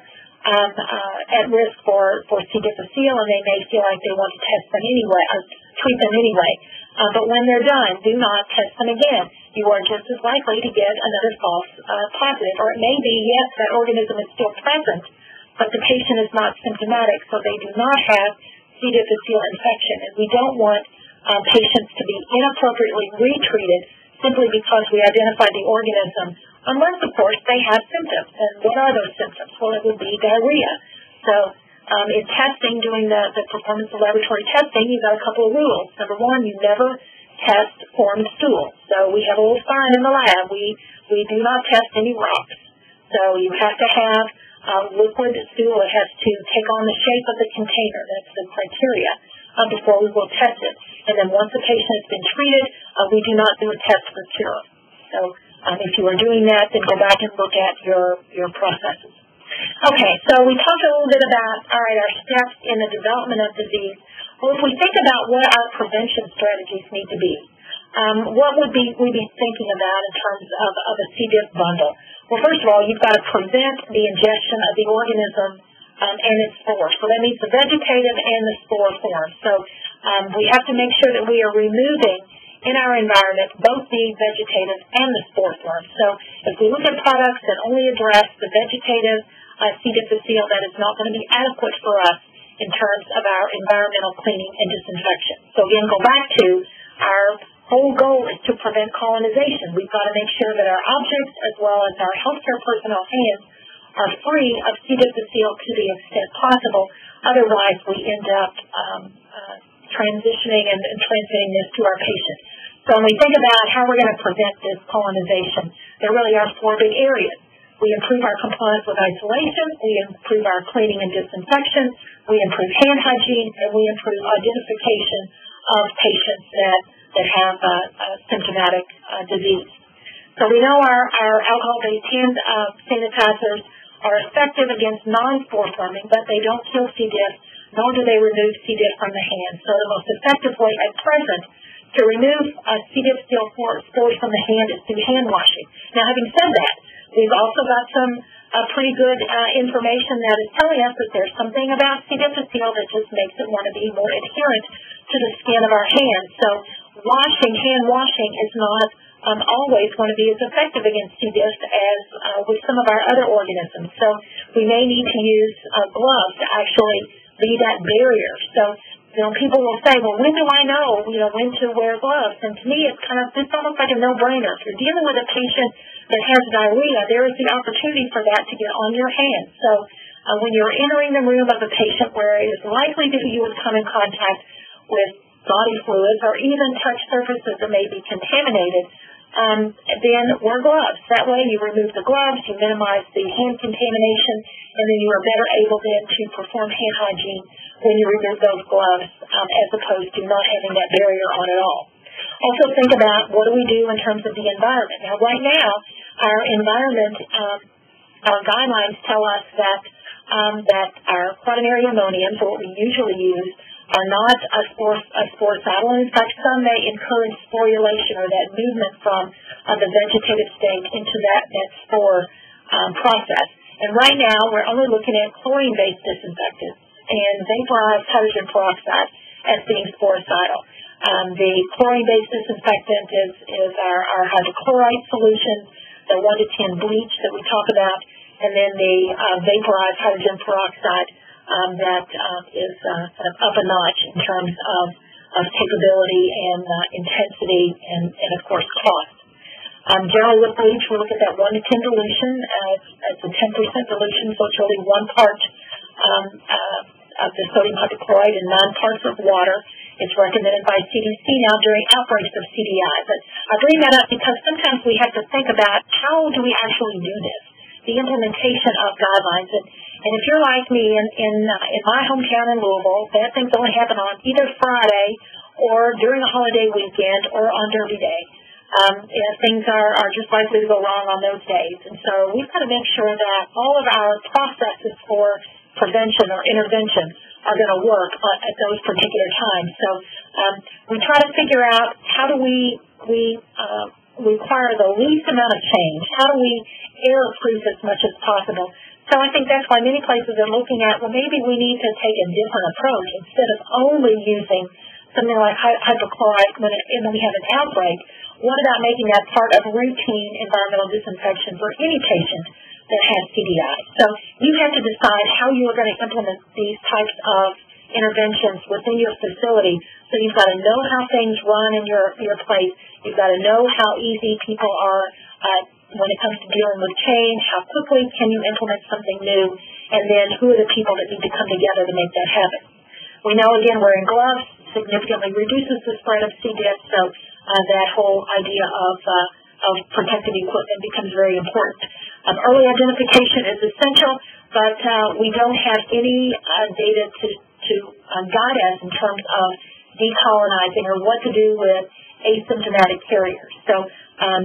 at risk for C. difficile, and they may feel like they want to test them anyway, or treat them anyway. But when they're done, do not test them again. You are just as likely to get another false positive. Or it may be, yes, that organism is still present, but the patient is not symptomatic, so they do not have C. difficile infection. And we don't want patients to be inappropriately retreated simply because we identified the organism, unless, of course, they have symptoms. And what are those symptoms? Well, it would be diarrhea. So in testing, doing the performance of laboratory testing, you've got a couple of rules. Number 1, you never test formed stool. So we have a little sign in the lab. We do not test any rocks. So you have to have liquid stool. It has to take on the shape of the container. That's the criteria before we will test it. And then once the patient has been treated, we do not do a test for cure. So if you are doing that, then go back and look at your processes. Okay, so we talked a little bit about, our steps in the development of disease. Well, if we think about what our prevention strategies need to be, what would we be thinking about in terms of a C. diff bundle? Well, first of all, you've got to prevent the ingestion of the organism and its spores. So that means the vegetative and the spore form. So we have to make sure that we are removing in our environment both the vegetative and the spore form. So if we look at products that only address the vegetative C. difficile, that is not going to be adequate for us in terms of our environmental cleaning and disinfection. So again, go back to our whole goal is to prevent colonization. We've got to make sure that our objects as well as our healthcare personnel hands are free of C. difficile to the extent possible. Otherwise, we end up transitioning and transmitting this to our patients. So when we think about how we're going to prevent this colonization, there really are 4 big areas. We improve our compliance with isolation, we improve our cleaning and disinfection, we improve hand hygiene, and we improve identification of patients that that have symptomatic disease. So we know our alcohol-based hand sanitizers are effective against non-spore forming, but they don't kill C. diff, nor do they remove C. diff from the hand. So the most effective way at present to remove C. difficile spores from the hand is through hand washing. Now, having said that, we've also got some pretty good information that is telling us that there's something about C. difficile that just makes it want to be more adherent to the skin of our hands. So hand washing is not always going to be as effective against C. diff as with some of our other organisms. So we may need to use gloves to actually be that barrier. So, people will say, well, when do I know, when to wear gloves? And to me, it's almost like a no-brainer. If you're dealing with a patient that has diarrhea, there is the opportunity for that to get on your hands. So when you're entering the room of a patient where it is likely that you would come in contact with body fluids or even touch surfaces that may be contaminated, then wear gloves. That way you remove the gloves, you minimize the hand contamination, and then you are better able then to perform hand hygiene when you remove those gloves as opposed to not having that barrier on at all. Also think about what do we do in terms of the environment. Now, right now, our environment, our guidelines tell us that our quaternary ammoniums, or what we usually use, are not sporicidal, and in fact some may encourage sporulation or that movement from the vegetative state into that spore process. And right now we're only looking at chlorine-based disinfectants and vaporized hydrogen peroxide as being sporicidal. The chlorine-based disinfectant is our hydrochloride solution, the 1 to 10 bleach that we talk about, and then the vaporized hydrogen peroxide that is kind of up a notch in terms of capability and intensity and of course cost. Generally with bleach, we look at that 1 to 10 dilution. It's a 10% dilution, so it's really 1 part of the sodium hypochlorite and 9 parts of water. It's recommended by CDC now during outbreaks of CDI. But I bring that up because sometimes we have to think about how do we actually do this, the implementation of guidelines. And if you're like me in my hometown in Louisville, bad things only happen on either Friday or during a holiday weekend or on Derby Day. Things are just likely to go wrong on those days. And so we've got to make sure that all of our processes for prevention or intervention are going to work at those particular times. So we try to figure out how do we require the least amount of change? How do we error-proof as much as possible? So I think that's why many places are looking at, well, maybe we need to take a different approach. Instead of only using something like hypochlorite when we have an outbreak, what about making that part of routine environmental disinfection for any patient that has CDI? So you have to decide how you are going to implement these types of interventions within your facility. So you've got to know how things run in your place. You've got to know how easy people are when it comes to dealing with change, how quickly can you implement something new, and then who are the people that need to come together to make that happen. We know, again, wearing gloves significantly reduces the spread of C. diff, so that whole idea of protective equipment becomes very important. Early identification is essential, but we don't have any data to guide us in terms of decolonizing or what to do with asymptomatic carriers. So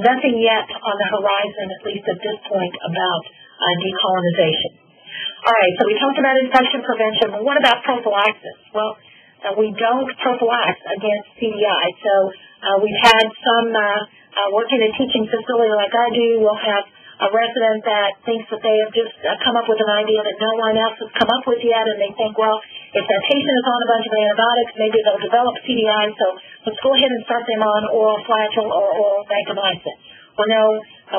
nothing yet on the horizon, at least at this point, about decolonization. All right, so we talked about infection prevention, but what about prophylaxis? Well, we don't prophylax against CDI. So we've had some work in a teaching facility like I do. We'll have a resident that thinks that they have just come up with an idea that no one else has come up with yet, and they think, well, if that patient is on a bunch of antibiotics, maybe they'll develop CDI, so let's go ahead and start them on oral flagyl or oral vancomycin. Well, no,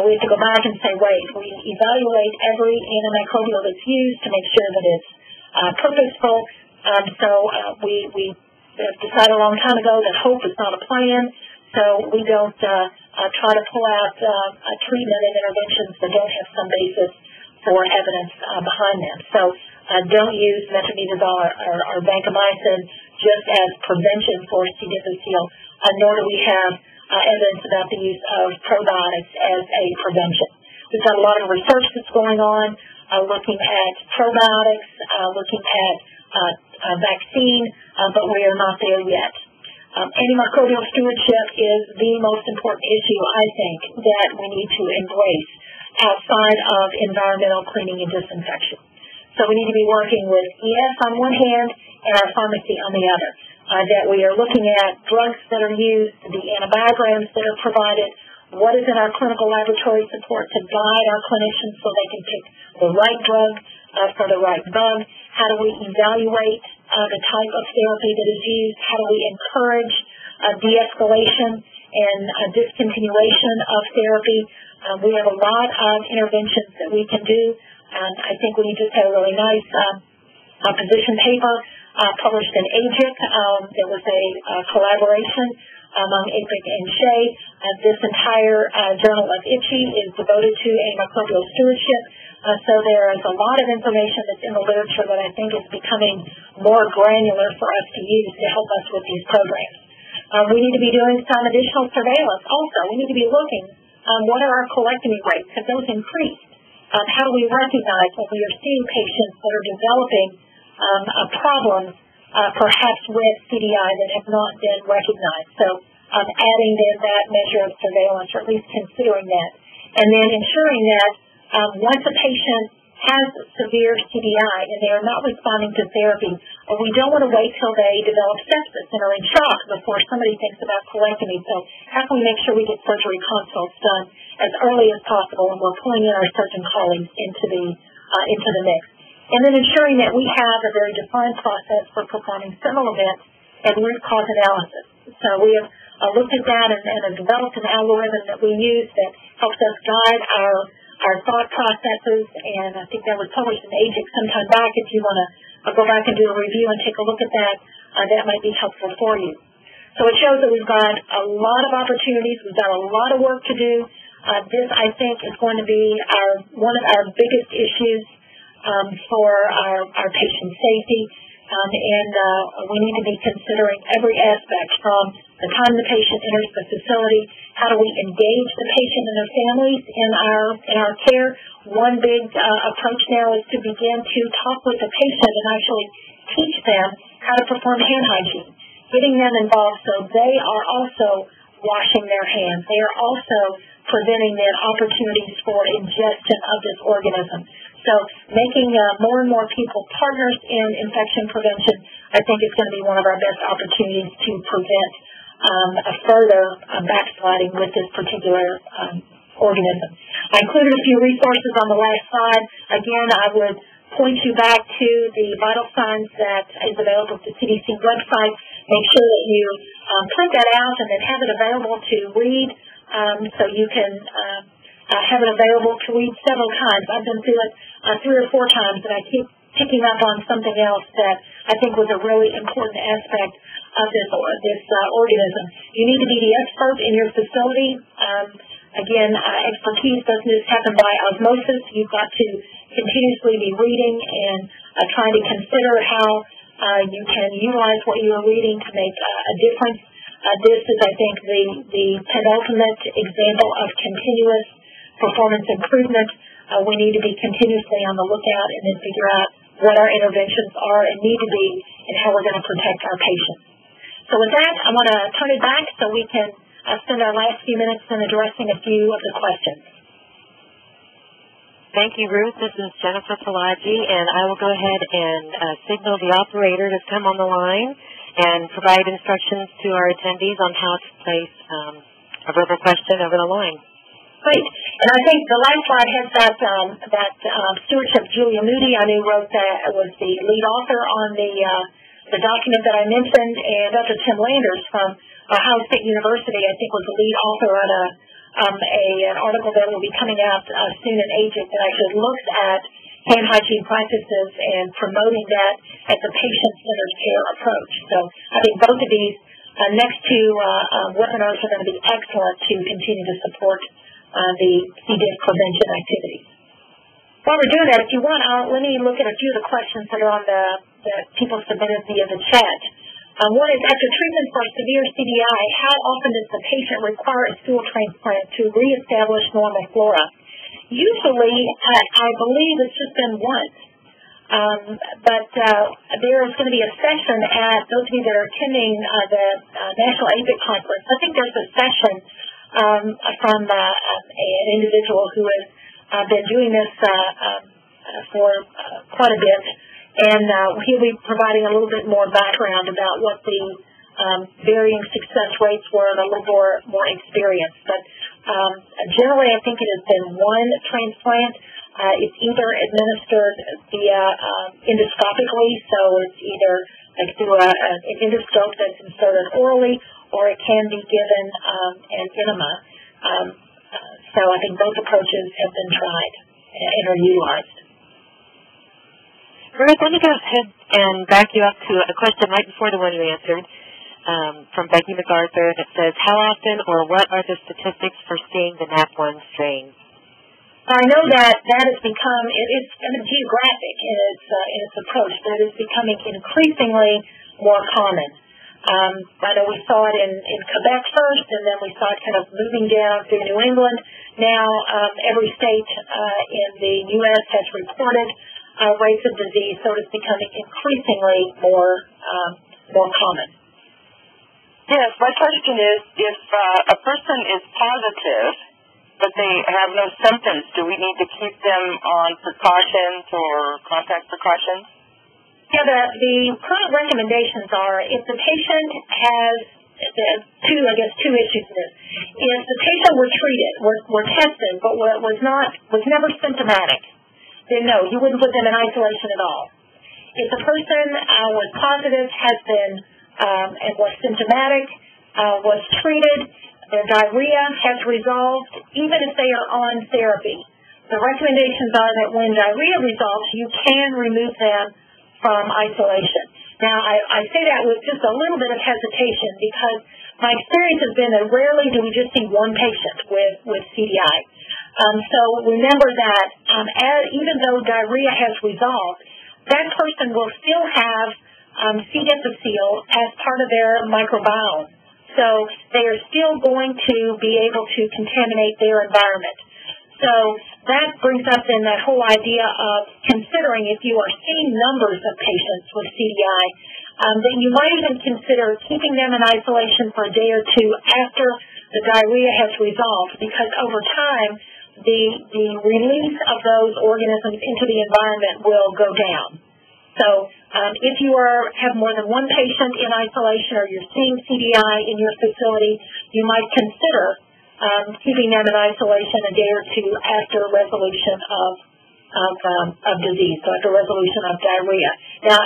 we have to go back and say, wait, we evaluate every antimicrobial that's used to make sure that it's purposeful. So we decided a long time ago that hope is not a plan, so we don't try to pull out treatment and interventions that don't have some basis for evidence behind them. So don't use metronidazole or vancomycin just as prevention for C. difficile, nor do we have evidence about the use of probiotics as a prevention. We've got a lot of research that's going on looking at probiotics, looking at vaccine, but we are not there yet. Antimicrobial stewardship is the most important issue, I think, that we need to embrace outside of environmental cleaning and disinfection. So we need to be working with ES on one hand and our pharmacy on the other. That we are looking at drugs that are used, the antibiograms that are provided, what is in our clinical laboratory support to guide our clinicians so they can pick the right drug for the right bug. How do we evaluate the type of therapy that is used? How do we encourage de-escalation and discontinuation of therapy? We have a lot of interventions that we can do. I think we just had a really nice position paper published in I-APIC. There was a collaboration among I-APIC and SHEA. This entire journal of ICHI is devoted to antimicrobial stewardship. So there is a lot of information that's in the literature that I think is becoming more granular for us to use to help us with these programs. We need to be doing some additional surveillance also. We need to be looking what are our colectomy rates? Have those increased? How do we recognize when we are seeing patients that are developing problems perhaps with CDI that have not been recognized? So adding in that measure of surveillance, or at least considering that. And then ensuring that once a patient has severe CDI and they are not responding to therapy, we don't want to wait till they develop sepsis and are in shock before somebody thinks about colectomy. So how can we make sure we get surgery consults done as early as possible, and we're pulling in our surgeon colleagues into the mix. And then ensuring that we have a very defined process for performing sentinel events and root cause analysis. So we have looked at that and have developed an algorithm that we use that helps us guide our thought processes, and I think that was published in I-APIC some time back. If you want to go back and do a review and take a look at that, that might be helpful for you. So it shows that we've got a lot of opportunities. We've got a lot of work to do. This, I think, is going to be one of our biggest issues for our patient safety. And we need to be considering every aspect from the time the patient enters the facility, how do we engage the patient and their families in our care. One big approach now is to begin to talk with the patient and actually teach them how to perform hand hygiene, getting them involved so they are also washing their hands. They are also preventing then opportunities for ingestion of this organism. So making more and more people partners in infection prevention, I think, is going to be one of our best opportunities to prevent a further backsliding with this particular organism. I included a few resources on the last slide. Again, I would point you back to the vital signs that is available at the CDC website. Make sure that you print that out and then have it available to read so you can have it available to read several times. I've been through it 3 or 4 times, and I keep picking up on something else that I think was a really important aspect of this organism. You need to be the expert in your facility. Again, expertise doesn't just happen by osmosis. You've got to continuously be reading and trying to consider how you can utilize what you are reading to make a difference. This is, I think, the penultimate example of continuous performance improvement. We need to be continuously on the lookout and then figure out what our interventions are and need to be and how we're going to protect our patients. So with that, I want to turn it back so we can spend our last few minutes in addressing a few of the questions. Thank you, Ruth. This is Jennifer Pelagi, and I will go ahead and signal the operator to come on the line and provide instructions to our attendees on how to place a verbal question over the line. Great. And I think the last slide has that stewardship. Julia Moody, I knew, was the lead author on the document that I mentioned, and Dr. Tim Landers from Ohio State University, I think, was the lead author on an article that will be coming out soon in I-APIC that actually looks at hand hygiene practices and promoting that as a patient-centered care approach. So I think both of these next two webinars are going to be excellent to continue to support the C. diff prevention activities. While we're doing that, if you want, let me look at a few of the questions that are on that people submitted via the chat. One is, after treatment for severe CDI, how often does the patient require a stool transplant to reestablish normal flora? Usually, I believe it's just been once. But there is going to be a session at, those of you that are attending the National I-APIC Conference, I think there's a session from an individual who has been doing this for quite a bit, and he'll be providing a little bit more background about what the varying success rates were and a little more experience. But generally, I think it has been one transplant. It's either administered via endoscopically, so it's either like through an endoscope that's inserted orally, or it can be given an enema. So I think both approaches have been tried and are utilized. Ruth, let me go ahead and back you up to a question right before the one you answered from Becky MacArthur that says, how often or what are the statistics for seeing the NAP1 strain? I know that has become, it's geographic in its approach, but it is becoming increasingly more common. I know we saw it in Quebec first, and then we saw it kind of moving down through New England. Now every state in the U.S. has reported rates of disease, so it's becoming increasingly more common. Yes, my question is, if a person is positive, but they have no symptoms, do we need to keep them on precautions or contact precautions? Yeah, the current recommendations are if the patient has two issues in this. If the patient were treated, were tested, but was never symptomatic, then no, you wouldn't put them in isolation at all. If the person was positive, has been and was symptomatic, was treated, their diarrhea has resolved, even if they are on therapy. The recommendations are that when diarrhea resolves, you can remove them from isolation. Now, I say that with just a little bit of hesitation because my experience has been that rarely do we just see one patient with CDI. So remember that even though diarrhea has resolved, that person will still have C. difficile as part of their microbiome. So they are still going to be able to contaminate their environment. So that brings up in that whole idea of considering if you are seeing numbers of patients with CDI, then you might even consider keeping them in isolation for a day or two after the diarrhea has resolved, because over time the release of those organisms into the environment will go down. So if you have more than one patient in isolation or you're seeing CDI in your facility, you might consider keeping them in isolation a day or two after resolution of disease, so after resolution of diarrhea. Now,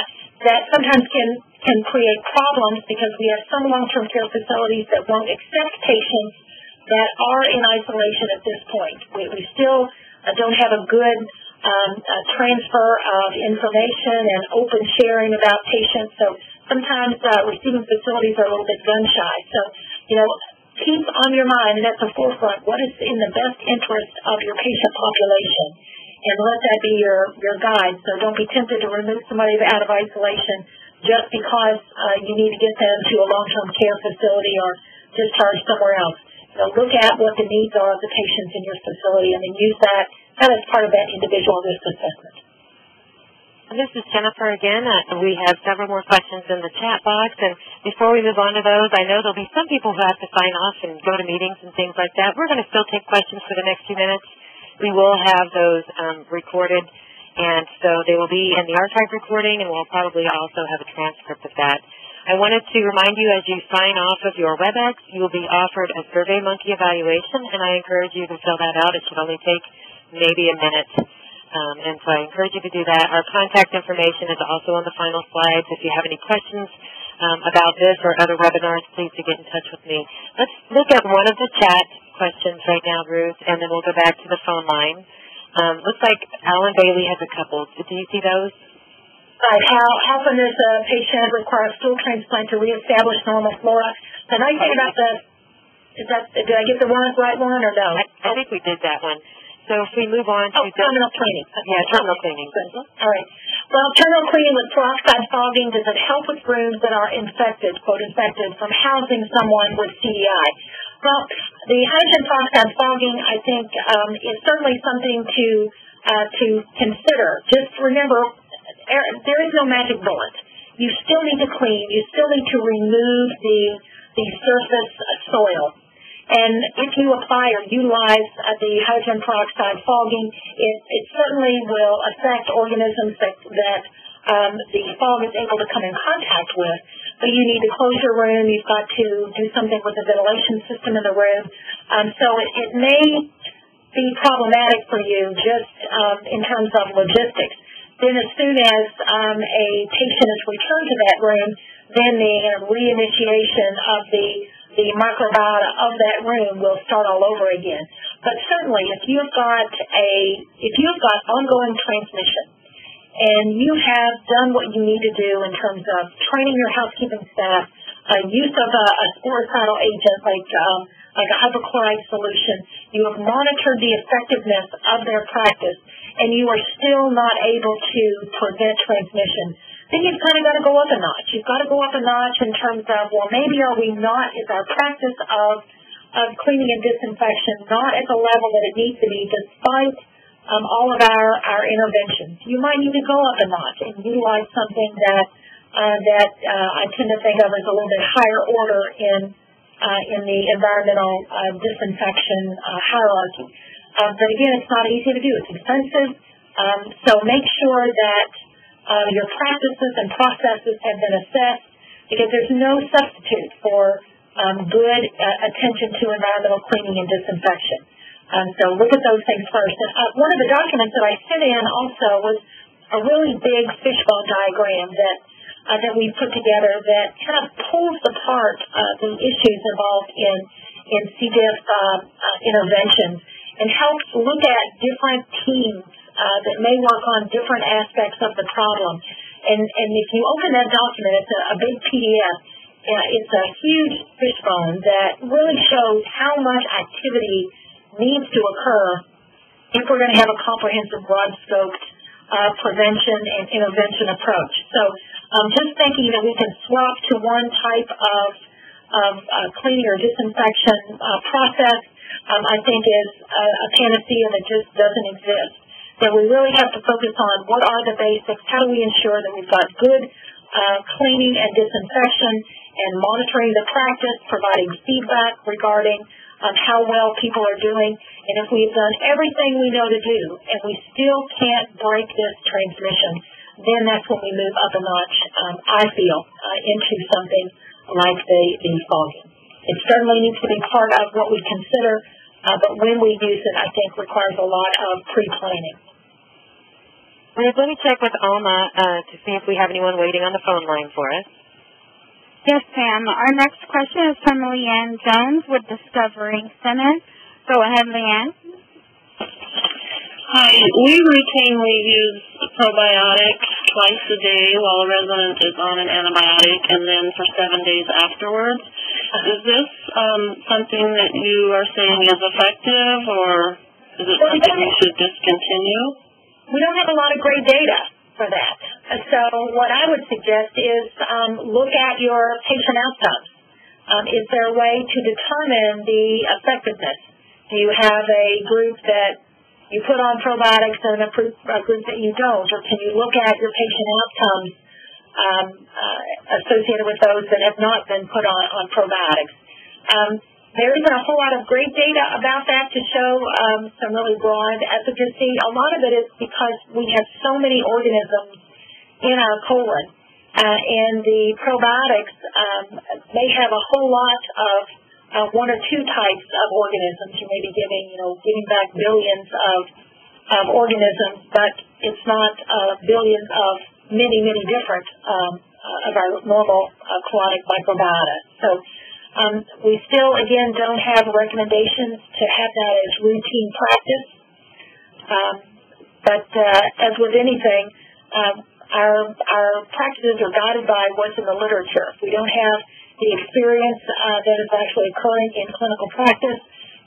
that sometimes can create problems because we have some long-term care facilities that won't accept patients that are in isolation at this point. We still don't have a good transfer of information and open sharing about patients, so sometimes receiving facilities are a little bit gun-shy. So, keep on your mind, and at the forefront, what is in the best interest of your patient population, and let that be your guide. So don't be tempted to remove somebody out of isolation just because you need to get them to a long-term care facility or discharge somewhere else. Look at what the needs are of the patients in your facility and then use that as part of that individual risk assessment. This is Jennifer again. We have several more questions in the chat box, and before we move on to those, I know there'll be some people who have to sign off and go to meetings and things like that. We're going to still take questions for the next few minutes. We will have those recorded, and so they will be in the archive recording, and we'll probably also have a transcript of that. I wanted to remind you, as you sign off of your WebEx, you will be offered a SurveyMonkey evaluation, and I encourage you to fill that out. It should only take maybe a minute. And so I encourage you to do that. Our contact information is also on the final slides. If you have any questions about this or other webinars, please do get in touch with me. Let's look at one of the chat questions right now, Ruth, and then we'll go back to the phone line. Looks like Alan Bailey has a couple. Do you see those? Right. How often does a patient require a stool transplant to reestablish normal flora? The nice thing about did I get the right one or no? I think we did that one. So if we move on to... terminal cleaning. Yeah, terminal cleaning. All right. Well, terminal cleaning with peroxide fogging, does it help with rooms that are infected, quote, infected, from housing someone with CDI? Well, the hydrogen peroxide fogging, I think, is certainly something to consider. Just remember, there is no magic bullet. You still need to clean. You still need to remove the surface soil. And if you apply or utilize the hydrogen peroxide fogging, it certainly will affect organisms that the fog is able to come in contact with. But you need to close your room. You've got to do something with the ventilation system in the room. So it may be problematic for you just in terms of logistics. Then as soon as a patient is returned to that room, then the reinitiation of the microbiota of that room will start all over again. But certainly, if you've got ongoing transmission, and you have done what you need to do in terms of training your housekeeping staff, use of a sporicidal agent like a hypochlorite solution, you have monitored the effectiveness of their practice, and you are still not able to prevent transmission, then you've kind of got to go up a notch. You've got to go up a notch in terms of, well, maybe is our practice of cleaning and disinfection not at the level that it needs to be despite all of our interventions. You might need to go up a notch and utilize something that I tend to think of as a little bit higher order in the environmental disinfection hierarchy. But again, it's not easy to do. It's expensive. So make sure that your practices and processes have been assessed, because there's no substitute for good attention to environmental cleaning and disinfection. So look at those things first. And one of the documents that I sent in also was a really big fishbone diagram that we put together that kind of pulls apart the issues involved in C. diff interventions and helps look at different teams that may work on different aspects of the problem. And if you open that document, it's a big PDF. It's a huge fishbone that really shows how much activity needs to occur if we're going to have a comprehensive, broad-scoped prevention and intervention approach. So just thinking that we can swap to one type of cleaning or disinfection process, I think is a panacea that just doesn't exist. That we really have to focus on what are the basics, how do we ensure that we've got good cleaning and disinfection, and monitoring the practice, providing feedback regarding how well people are doing. And if we've done everything we know to do and we still can't break this transmission, then that's when we move up a notch, I feel, into something like the fogging. It certainly needs to be part of what we consider, but when we use it, I think requires a lot of pre-planning. Liz, let me check with Alma to see if we have anyone waiting on the phone line for us. Yes, ma'am. Our next question is from Leanne Jones with Discovering Center. Go ahead, Leanne. Hi. We routinely use probiotics twice a day while a resident is on an antibiotic, and then for 7 days afterwards. Is this something that you are saying is effective, or is it something we should discontinue? We don't have a lot of great data for that. So what I would suggest is look at your patient outcomes. Is there a way to determine the effectiveness? Do you have a group that you put on probiotics and a group that you don't? Or can you look at your patient outcomes associated with those that have not been put on probiotics? There isn't a whole lot of great data about that to show some really broad efficacy. A lot of it is because we have so many organisms in our colon, and the probiotics may have a whole lot of one or two types of organisms. You may be giving back billions of organisms, but it's not billions of many, many different of our normal colonic microbiota. So we still, again, don't have recommendations to have that as routine practice. But as with anything, our practices are guided by what's in the literature. If we don't have the experience that is actually occurring in clinical practice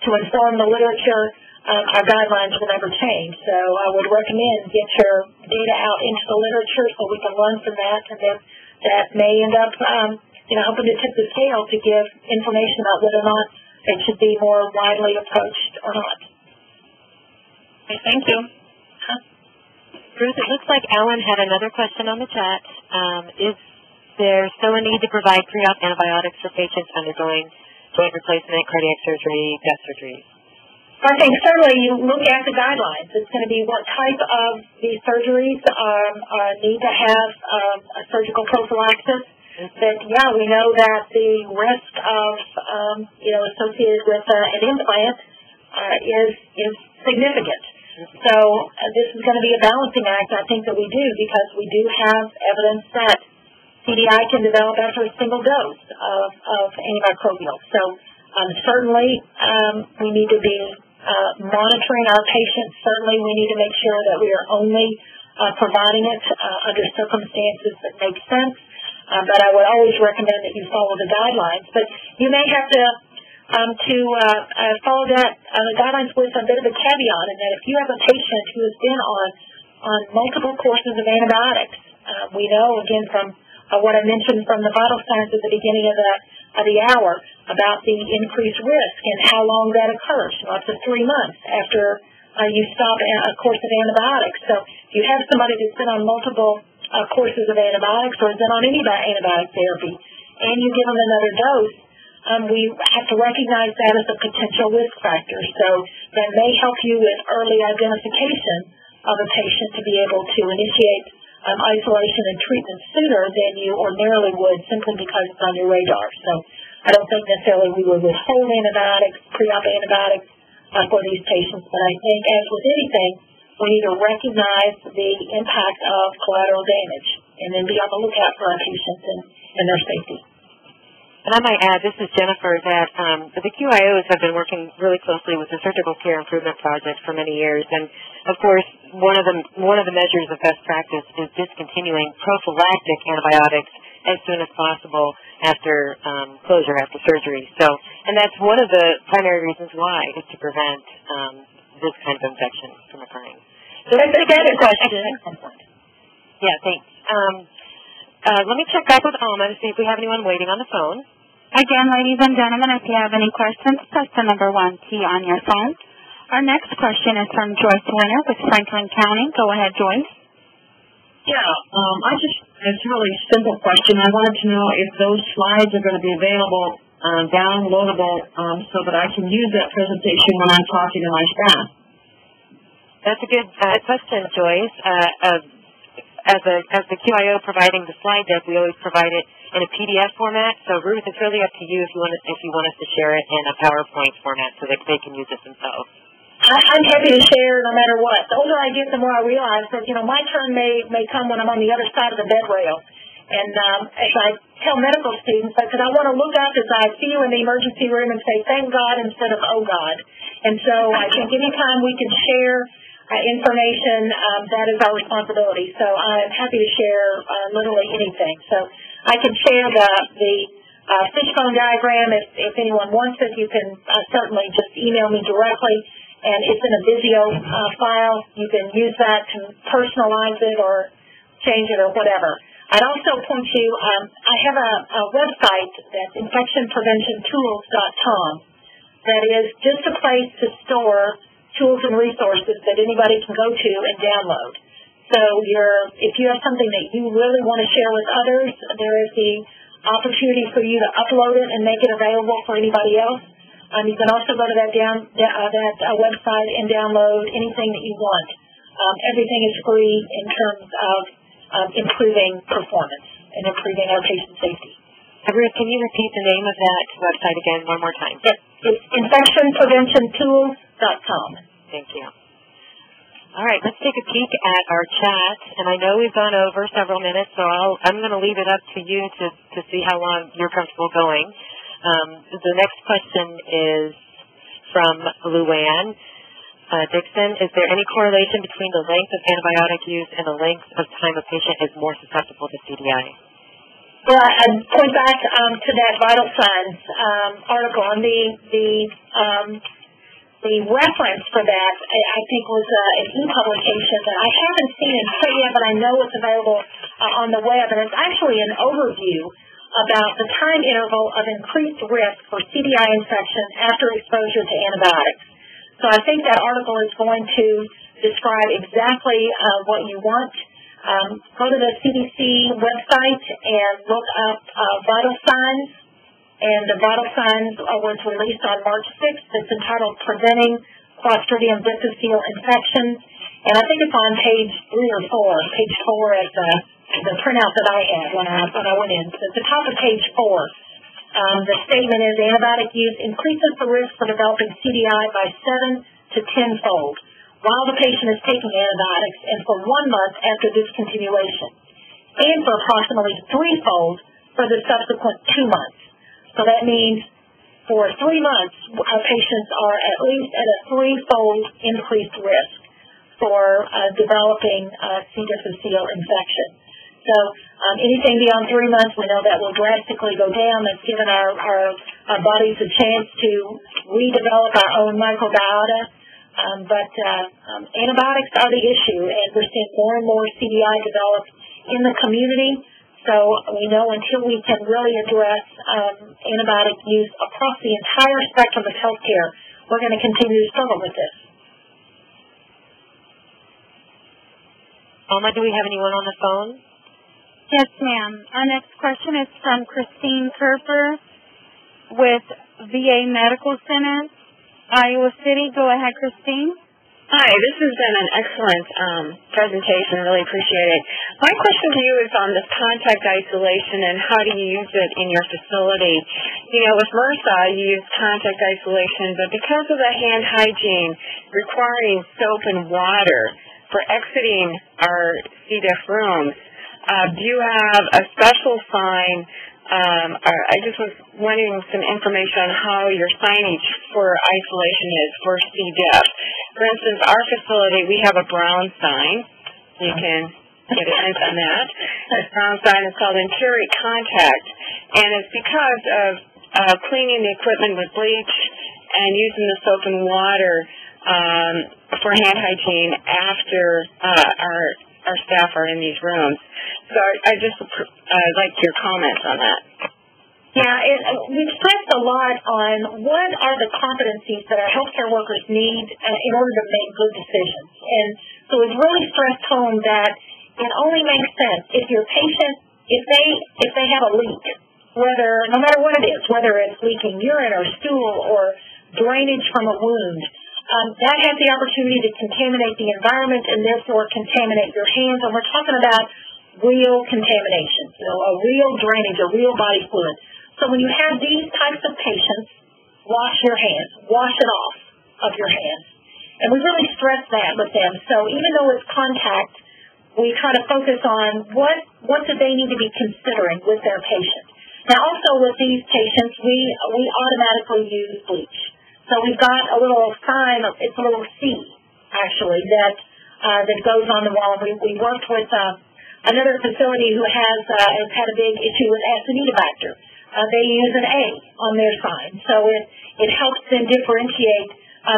to inform the literature, our guidelines will never change. So I would recommend get your data out into the literature so we can learn from that, and then that may end up helping to tip the scale to give information about whether or not it should be more widely approached or not. Okay, thank you. Ruth, it looks like Ellen had another question on the chat. Is there still a need to provide pre-op antibiotics for patients undergoing joint replacement, cardiac surgery, gut surgery? I think certainly you look at the guidelines. It's going to be what type of these surgeries need to have a surgical prophylaxis. That, yeah, we know that the risk of, associated with an implant is significant. So this is going to be a balancing act, I think, that we do, because we do have evidence that CDI can develop after a single dose of antimicrobial. So certainly we need to be monitoring our patients. Certainly we need to make sure that we are only providing it under circumstances that make sense. But I would always recommend that you follow the guidelines. But you may have to follow the guidelines with a bit of a caveat, in that if you have a patient who has been on multiple courses of antibiotics, we know, again, from what I mentioned from the vital signs at the beginning of the hour about the increased risk and how long that occurs, up to 3 months after you stop a course of antibiotics. So if you have somebody that's been on multiple courses of antibiotics or has been on any antibiotic therapy and you give them another dose, we have to recognize that as a potential risk factor. So that may help you with early identification of a patient to be able to initiate isolation and treatment sooner than you ordinarily would, simply because it's on your radar. So I don't think necessarily we would withhold antibiotics, pre-op antibiotics for these patients, but I think, as with anything, we need to recognize the impact of collateral damage and then be on the lookout for our patients and their safety. And I might add, this is Jennifer, that the QIOs have been working really closely with the Surgical Care Improvement Project for many years, and of course, one of the measures of best practice is discontinuing prophylactic antibiotics as soon as possible after closure, after surgery. So, and that's one of the primary reasons why, is to prevent this kind of infection from occurring. So that's a good question. Yeah, thanks. Let me check back with Alma to see if we have anyone waiting on the phone. Again, ladies and gentlemen, if you have any questions, press the number 1 key on your phone. Our next question is from Joyce Winter with Franklin County. Go ahead, Joyce. Yeah, it's a really simple question. I wanted to know if those slides are going to be available, downloadable, so that I can use that presentation when I'm talking to my staff. That's a good question, Joyce. As the QIO providing the slide deck, we always provide it in a PDF format. So, Ruth, it's really up to you if you want us to share it in a PowerPoint format so that they can use it themselves. I'm happy to share no matter what. The older I get, the more I realize that, my turn may come when I'm on the other side of the bed rail. And as I tell medical students, I said, I want to look up as I see you in the emergency room and say, thank God, instead of, oh, God. And so I think anytime we can share information, that is our responsibility. So I'm happy to share literally anything. So I can share the fishbone diagram if anyone wants it. You can certainly just email me directly, and it's in a Visio file. You can use that to personalize it or change it or whatever. I'd also point you, I have a website that's infectionpreventiontools.com that is just a place to store tools and resources that anybody can go to and download. So if you have something that you really want to share with others, there is the opportunity for you to upload it and make it available for anybody else. You can also go to that website and download anything that you want. Everything is free in terms of improving performance and improving our patient safety. Ruth, can you repeat the name of that website again one more time? Yes, it's infectionpreventiontools.com. Thank you. All right, let's take a peek at our chat. And I know we've gone over several minutes, so I'm going to leave it up to you to see how long you're comfortable going. The next question is from Luann Dixon. Is there any correlation between the length of antibiotic use and the length of time a patient is more susceptible to CDI? Well, I'd point back to that vital signs article, and the reference for that, I think, was an e-publication that I haven't seen in print yet, but I know it's available on the web, and it's actually an overview about the time interval of increased risk for CDI infection after exposure to antibiotics. So I think that article is going to describe exactly what you want. Go to the CDC website and look up vital signs. And the vital signs was released on March 6th. It's entitled Preventing Clostridium difficile Infections. And I think it's on page 3 or 4. Page 4 is the printout that I had when I went in. So at the top of page 4, the statement is antibiotic use increases the risk for developing CDI by 7 to 10-fold while the patient is taking antibiotics and for 1 month after discontinuation, and for approximately 3-fold for the subsequent 2 months. So that means for 3 months, our patients are at least at a 3-fold increased risk for developing C. difficile infection. So anything beyond 3 months, we know that will drastically go down. That's given our bodies a chance to redevelop our own microbiota. But antibiotics are the issue, and we're seeing more and more CDI develop in the community. So we know until we can really address antibiotic use across the entire spectrum of healthcare, we're going to continue to struggle with this. Alma, do we have anyone on the phone? Yes, ma'am. Our next question is from Christine Kerper with VA Medical Center, Iowa City. Go ahead, Christine. Hi, this has been an excellent presentation. Really appreciate it. My question to you is on this contact isolation and how do you use it in your facility. You know, with MRSA, you use contact isolation, but because of the hand hygiene requiring soap and water for exiting our C. diff rooms, do you have a special sign? I just was wanting some information on how your signage for isolation is for C. diff. For instance, our facility, we have a brown sign. You can get a sense on that. The brown sign is called Empiric Contact, and it's because of cleaning the equipment with bleach and using the soap and water for hand hygiene after our staff are in these rooms. So I just like your comments on that. Yeah, we've stressed a lot on what are the competencies that our healthcare workers need in order to make good decisions. And so we've really stressed home that it only makes sense if your patient, if they have a leak, no matter what it is, whether it's leaking urine or stool or drainage from a wound, that has the opportunity to contaminate the environment and therefore contaminate your hands. And we're talking about real contamination, a real drainage, a real body fluid. So when you have these types of patients, wash your hands, wash it off of your hands. And we really stress that with them. So even though it's contact, we try to focus on what do they need to be considering with their patient. Now also with these patients, we automatically use bleach. So we've got a little sign, it's a little C, actually, that goes on the wall. We worked with another facility who has had a big issue with Acinetobacter. They use an A on their sign. So it helps them differentiate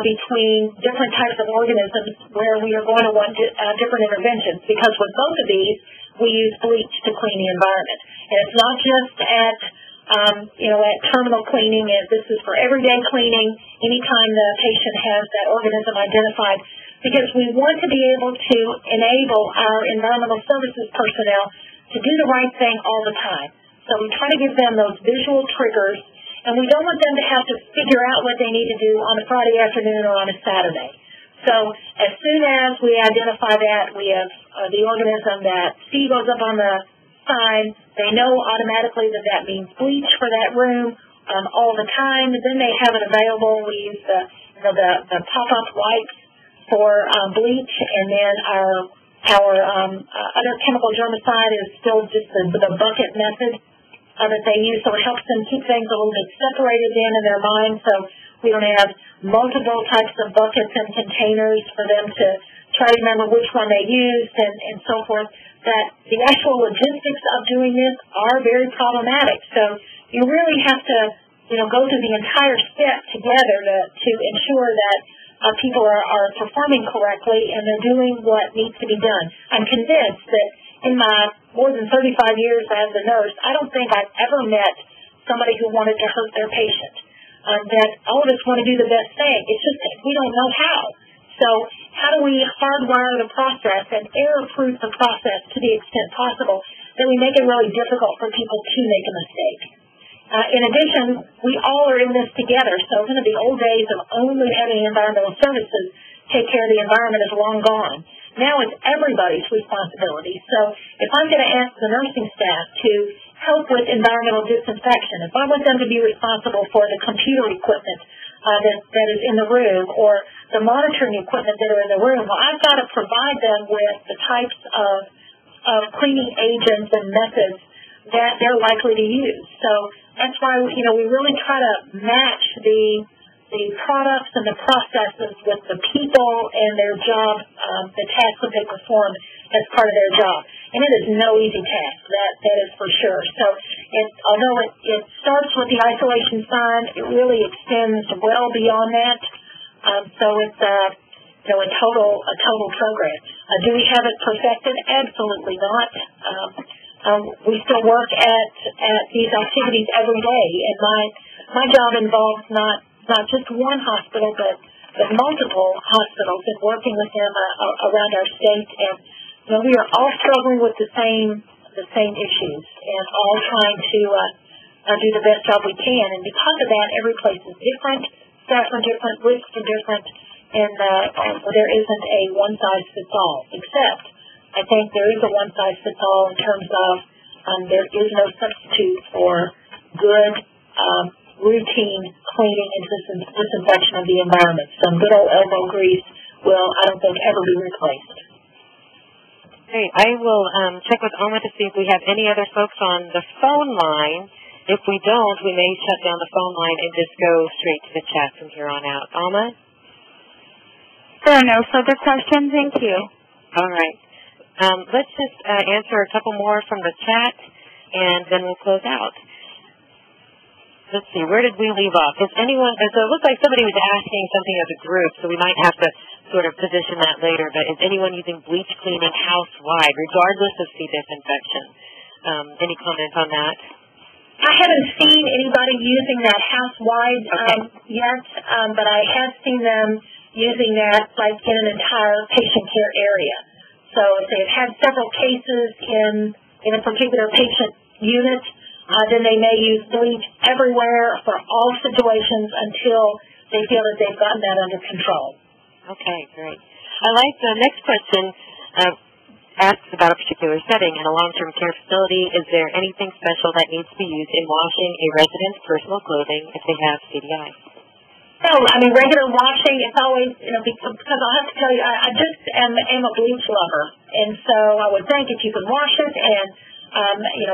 between different types of organisms where we are going to want different interventions. Because with both of these, we use bleach to clean the environment. And it's not just at terminal cleaning. This is for everyday cleaning, anytime the patient has that organism identified, because we want to be able to enable our environmental services personnel to do the right thing all the time. So we try to give them those visual triggers, and we don't want them to have to figure out what they need to do on a Friday afternoon or on a Saturday. So as soon as we identify that, we have the organism that C goes up on the sign, they know automatically that means bleach for that room all the time. Then they have it available. We use the pop-up wipes for bleach, and then our other chemical germicide is still just the bucket method that they use. So it helps them keep things a little bit separated in their mind, so we don't have multiple types of buckets and containers for them to try to remember which one they used and so forth. That the actual logistics of doing this are very problematic. So you really have to, go through the entire step together to ensure that people are performing correctly and they're doing what needs to be done. I'm convinced that in my more than 35 years as a nurse, I don't think I've ever met somebody who wanted to hurt their patient. That all of us want to do the best thing. It's just that we don't know how. So how do we hardwire the process and error-proof the process to the extent possible that we make it really difficult for people to make a mistake. In addition, we all are in this together, so kind of the old days of only having environmental services take care of the environment is long gone. Now it's everybody's responsibility. So if I'm going to ask the nursing staff to help with environmental disinfection, if I want them to be responsible for the computer equipment that is in the room or the monitoring equipment that are in the room, well, I've got to provide them with the types of cleaning agents and methods that they're likely to use. So that's why, we really try to match the products and the processes with the people and their job, the tasks that they perform as part of their job. And it is no easy task, that is for sure. So although it starts with the isolation sign, it really extends well beyond that. So it's a total program. Do we have it perfected? Absolutely not. We still work at these activities every day, and my job involves not just one hospital, but multiple hospitals, and working with them around our state. And we are all struggling with the same issues, and all trying to do the best job we can. And because of that, every place is different, staff are different, risks are different, and there isn't a one-size-fits-all. Except, I think there is a one-size-fits-all in terms of there is no substitute for good routine cleaning and disinfection of the environment. Some good old elbow grease will, I don't think, ever be replaced. Great. I will check with Oma to see if we have any other folks on the phone line. If we don't, we may shut down the phone line and just go straight to the chat from here on out. Oma? There are no further questions. Thank you. All right. Let's just answer a couple more from the chat, and then we'll close out. Let's see, where did we leave off? So it looked like somebody was asking something of the group, so we might have to sort of position that later, but is anyone using bleach cleaning house-wide, regardless of C. diff infection? Any comment on that? I haven't seen anybody using that house-wide yet, but I have seen them using that like in an entire patient care area. So if they've had several cases in a particular patient unit, then they may use bleach everywhere for all situations until they feel that they've gotten that under control. Okay, great. I like the next question asks about a particular setting. In a long-term care facility, is there anything special that needs to be used in washing a resident's personal clothing if they have CDI? No, regular washing, it's always, because I'll have to tell you, I just am a bleach lover. And so I would think if you can wash it and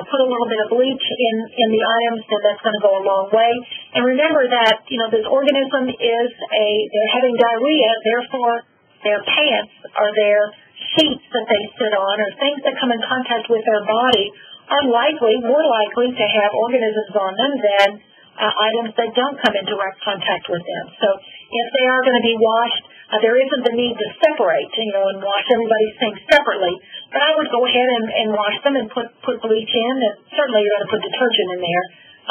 put a little bit of bleach in the items, then that's going to go a long way. And remember that, this organism they're having diarrhea, therefore their pants or their sheets that they sit on or things that come in contact with their body are more likely to have organisms on them than items that don't come in direct contact with them. So if they are going to be washed, there isn't the need to separate, and wash everybody's things separately. But I would go ahead and wash them and put bleach in, and certainly you're going to put detergent in there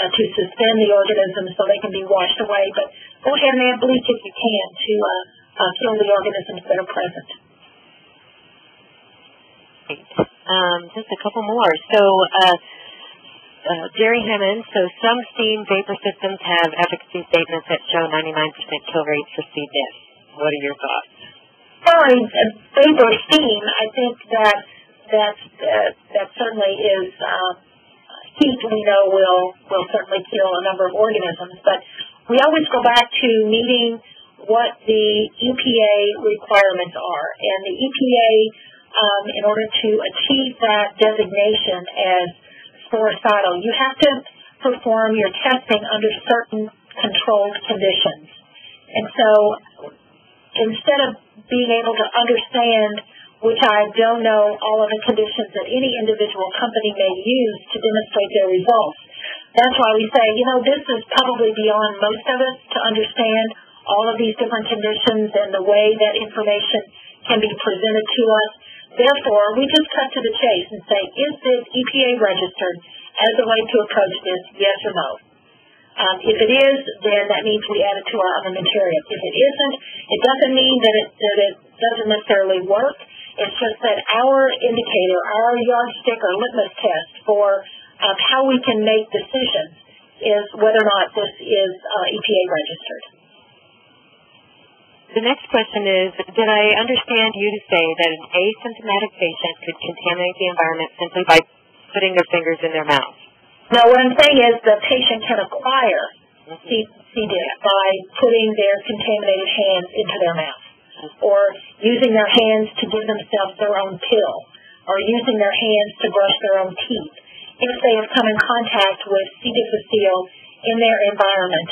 to suspend the organisms so they can be washed away. But go ahead and add bleach if you can to kill the organisms that are present. Great. Just a couple more. So, Jerry Hammond, so some steam vapor systems have efficacy statements that show 99% kill rates for C. diff. What are your thoughts? Well, vapor steam, I think that certainly is heat. We know will certainly kill a number of organisms, but we always go back to meeting what the EPA requirements are, and the EPA, in order to achieve that designation as sporicidal, you have to perform your testing under certain controlled conditions. And so instead of being able to understand, which I don't know all of the conditions that any individual company may use to demonstrate their results, that's why we say, this is probably beyond most of us to understand all of these different conditions and the way that information can be presented to us. Therefore, we just cut to the chase and say, is this EPA registered as a way to approach this, yes or no? If it is, then that means we add it to our armamentarium. If it isn't, it doesn't mean that it doesn't necessarily work. It's just that our indicator, our yardstick or litmus test for how we can make decisions is whether or not this is EPA registered. The next question is, did I understand you to say that an asymptomatic patient could contaminate the environment simply by putting their fingers in their mouth? No, what I'm saying is the patient can acquire C. diff by putting their contaminated hands into their mouth, or using their hands to give themselves their own pill, or using their hands to brush their own teeth. If they have come in contact with C. difficile in their environment,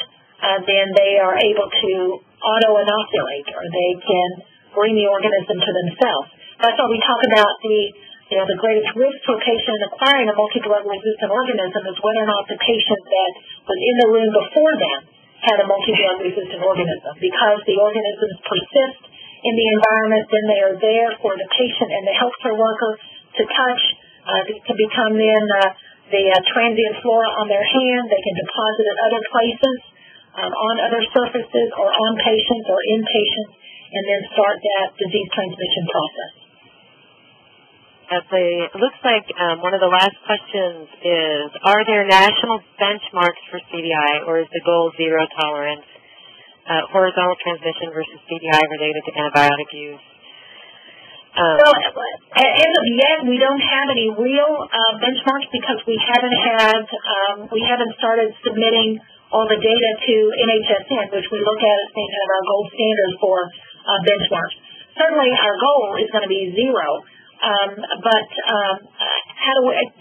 then they are able to auto-inoculate, or they can bring the organism to themselves. That's why we talk about the greatest risk to a patient acquiring a multi-drug resistant organism is whether or not the patient that was in the room before them had a multi-drug resistant organism. Because the organisms persist in the environment, then they are there for the patient and the healthcare worker to touch. They can become then the transient flora on their hand. They can deposit at other places, on other surfaces, or on patients or in patients, and then start that disease transmission process. It looks like one of the last questions is, are there national benchmarks for CDI, or is the goal zero tolerance, horizontal transmission versus CDI related to antibiotic use? Well, as of yet, we don't have any real benchmarks because we haven't started submitting all the data to NHSN, which we look at as being kind of our gold standard for benchmarks. Certainly, our goal is going to be zero. But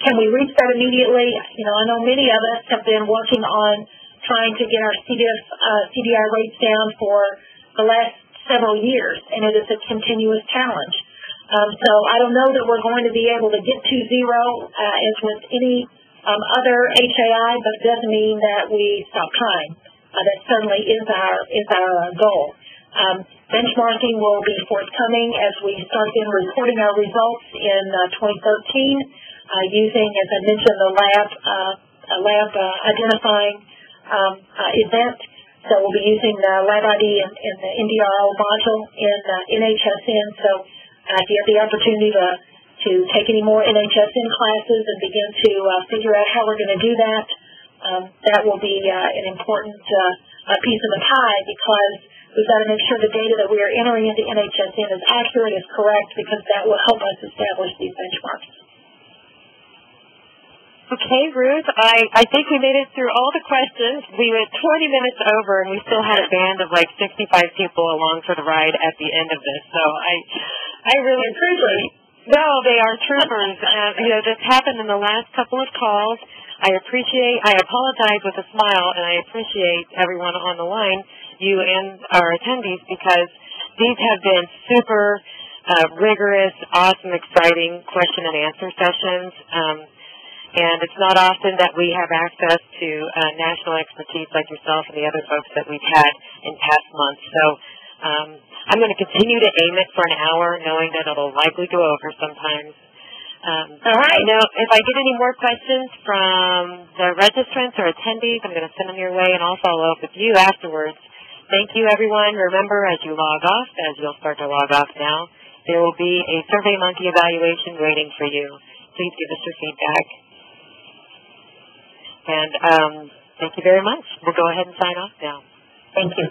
can we reach that immediately? I know many of us have been working on trying to get our CDI rates down for the last several years, and it is a continuous challenge. So I don't know that we're going to be able to get to zero as with any other HAI, but it doesn't mean that we stop trying. That certainly is our goal. Benchmarking will be forthcoming as we start then reporting our results in 2013 using, as I mentioned, the lab identifying event. So we'll be using the lab ID in the NDRO module in NHSN. So if you have the opportunity to take any more NHSN classes and begin to figure out how we're going to do that, that will be an important piece of the pie, because we've got to make sure the data that we are entering into NHSN is accurate, is correct, because that will help us establish these benchmarks. Okay, Ruth, I think we made it through all the questions. We went 20 minutes over, and we still had a band of like 65 people along for the ride at the end of this. So I really appreciate. No, they are troopers. This happened in the last couple of calls. I apologize with a smile, and I appreciate everyone on the line, you and our attendees, because these have been super rigorous, awesome, exciting question and answer sessions. And it's not often that we have access to national expertise like yourself and the other folks that we've had in past months. So I'm going to continue to aim it for an hour, knowing that it'll likely go over sometimes. All right. Now, if I get any more questions from the registrants or attendees, I'm going to send them your way, and I'll follow up with you afterwards. Thank you, everyone. Remember, as you log off, as you'll start to log off now, there will be a SurveyMonkey evaluation waiting for you. Please give us your feedback. And thank you very much. We'll go ahead and sign off now. Thank you.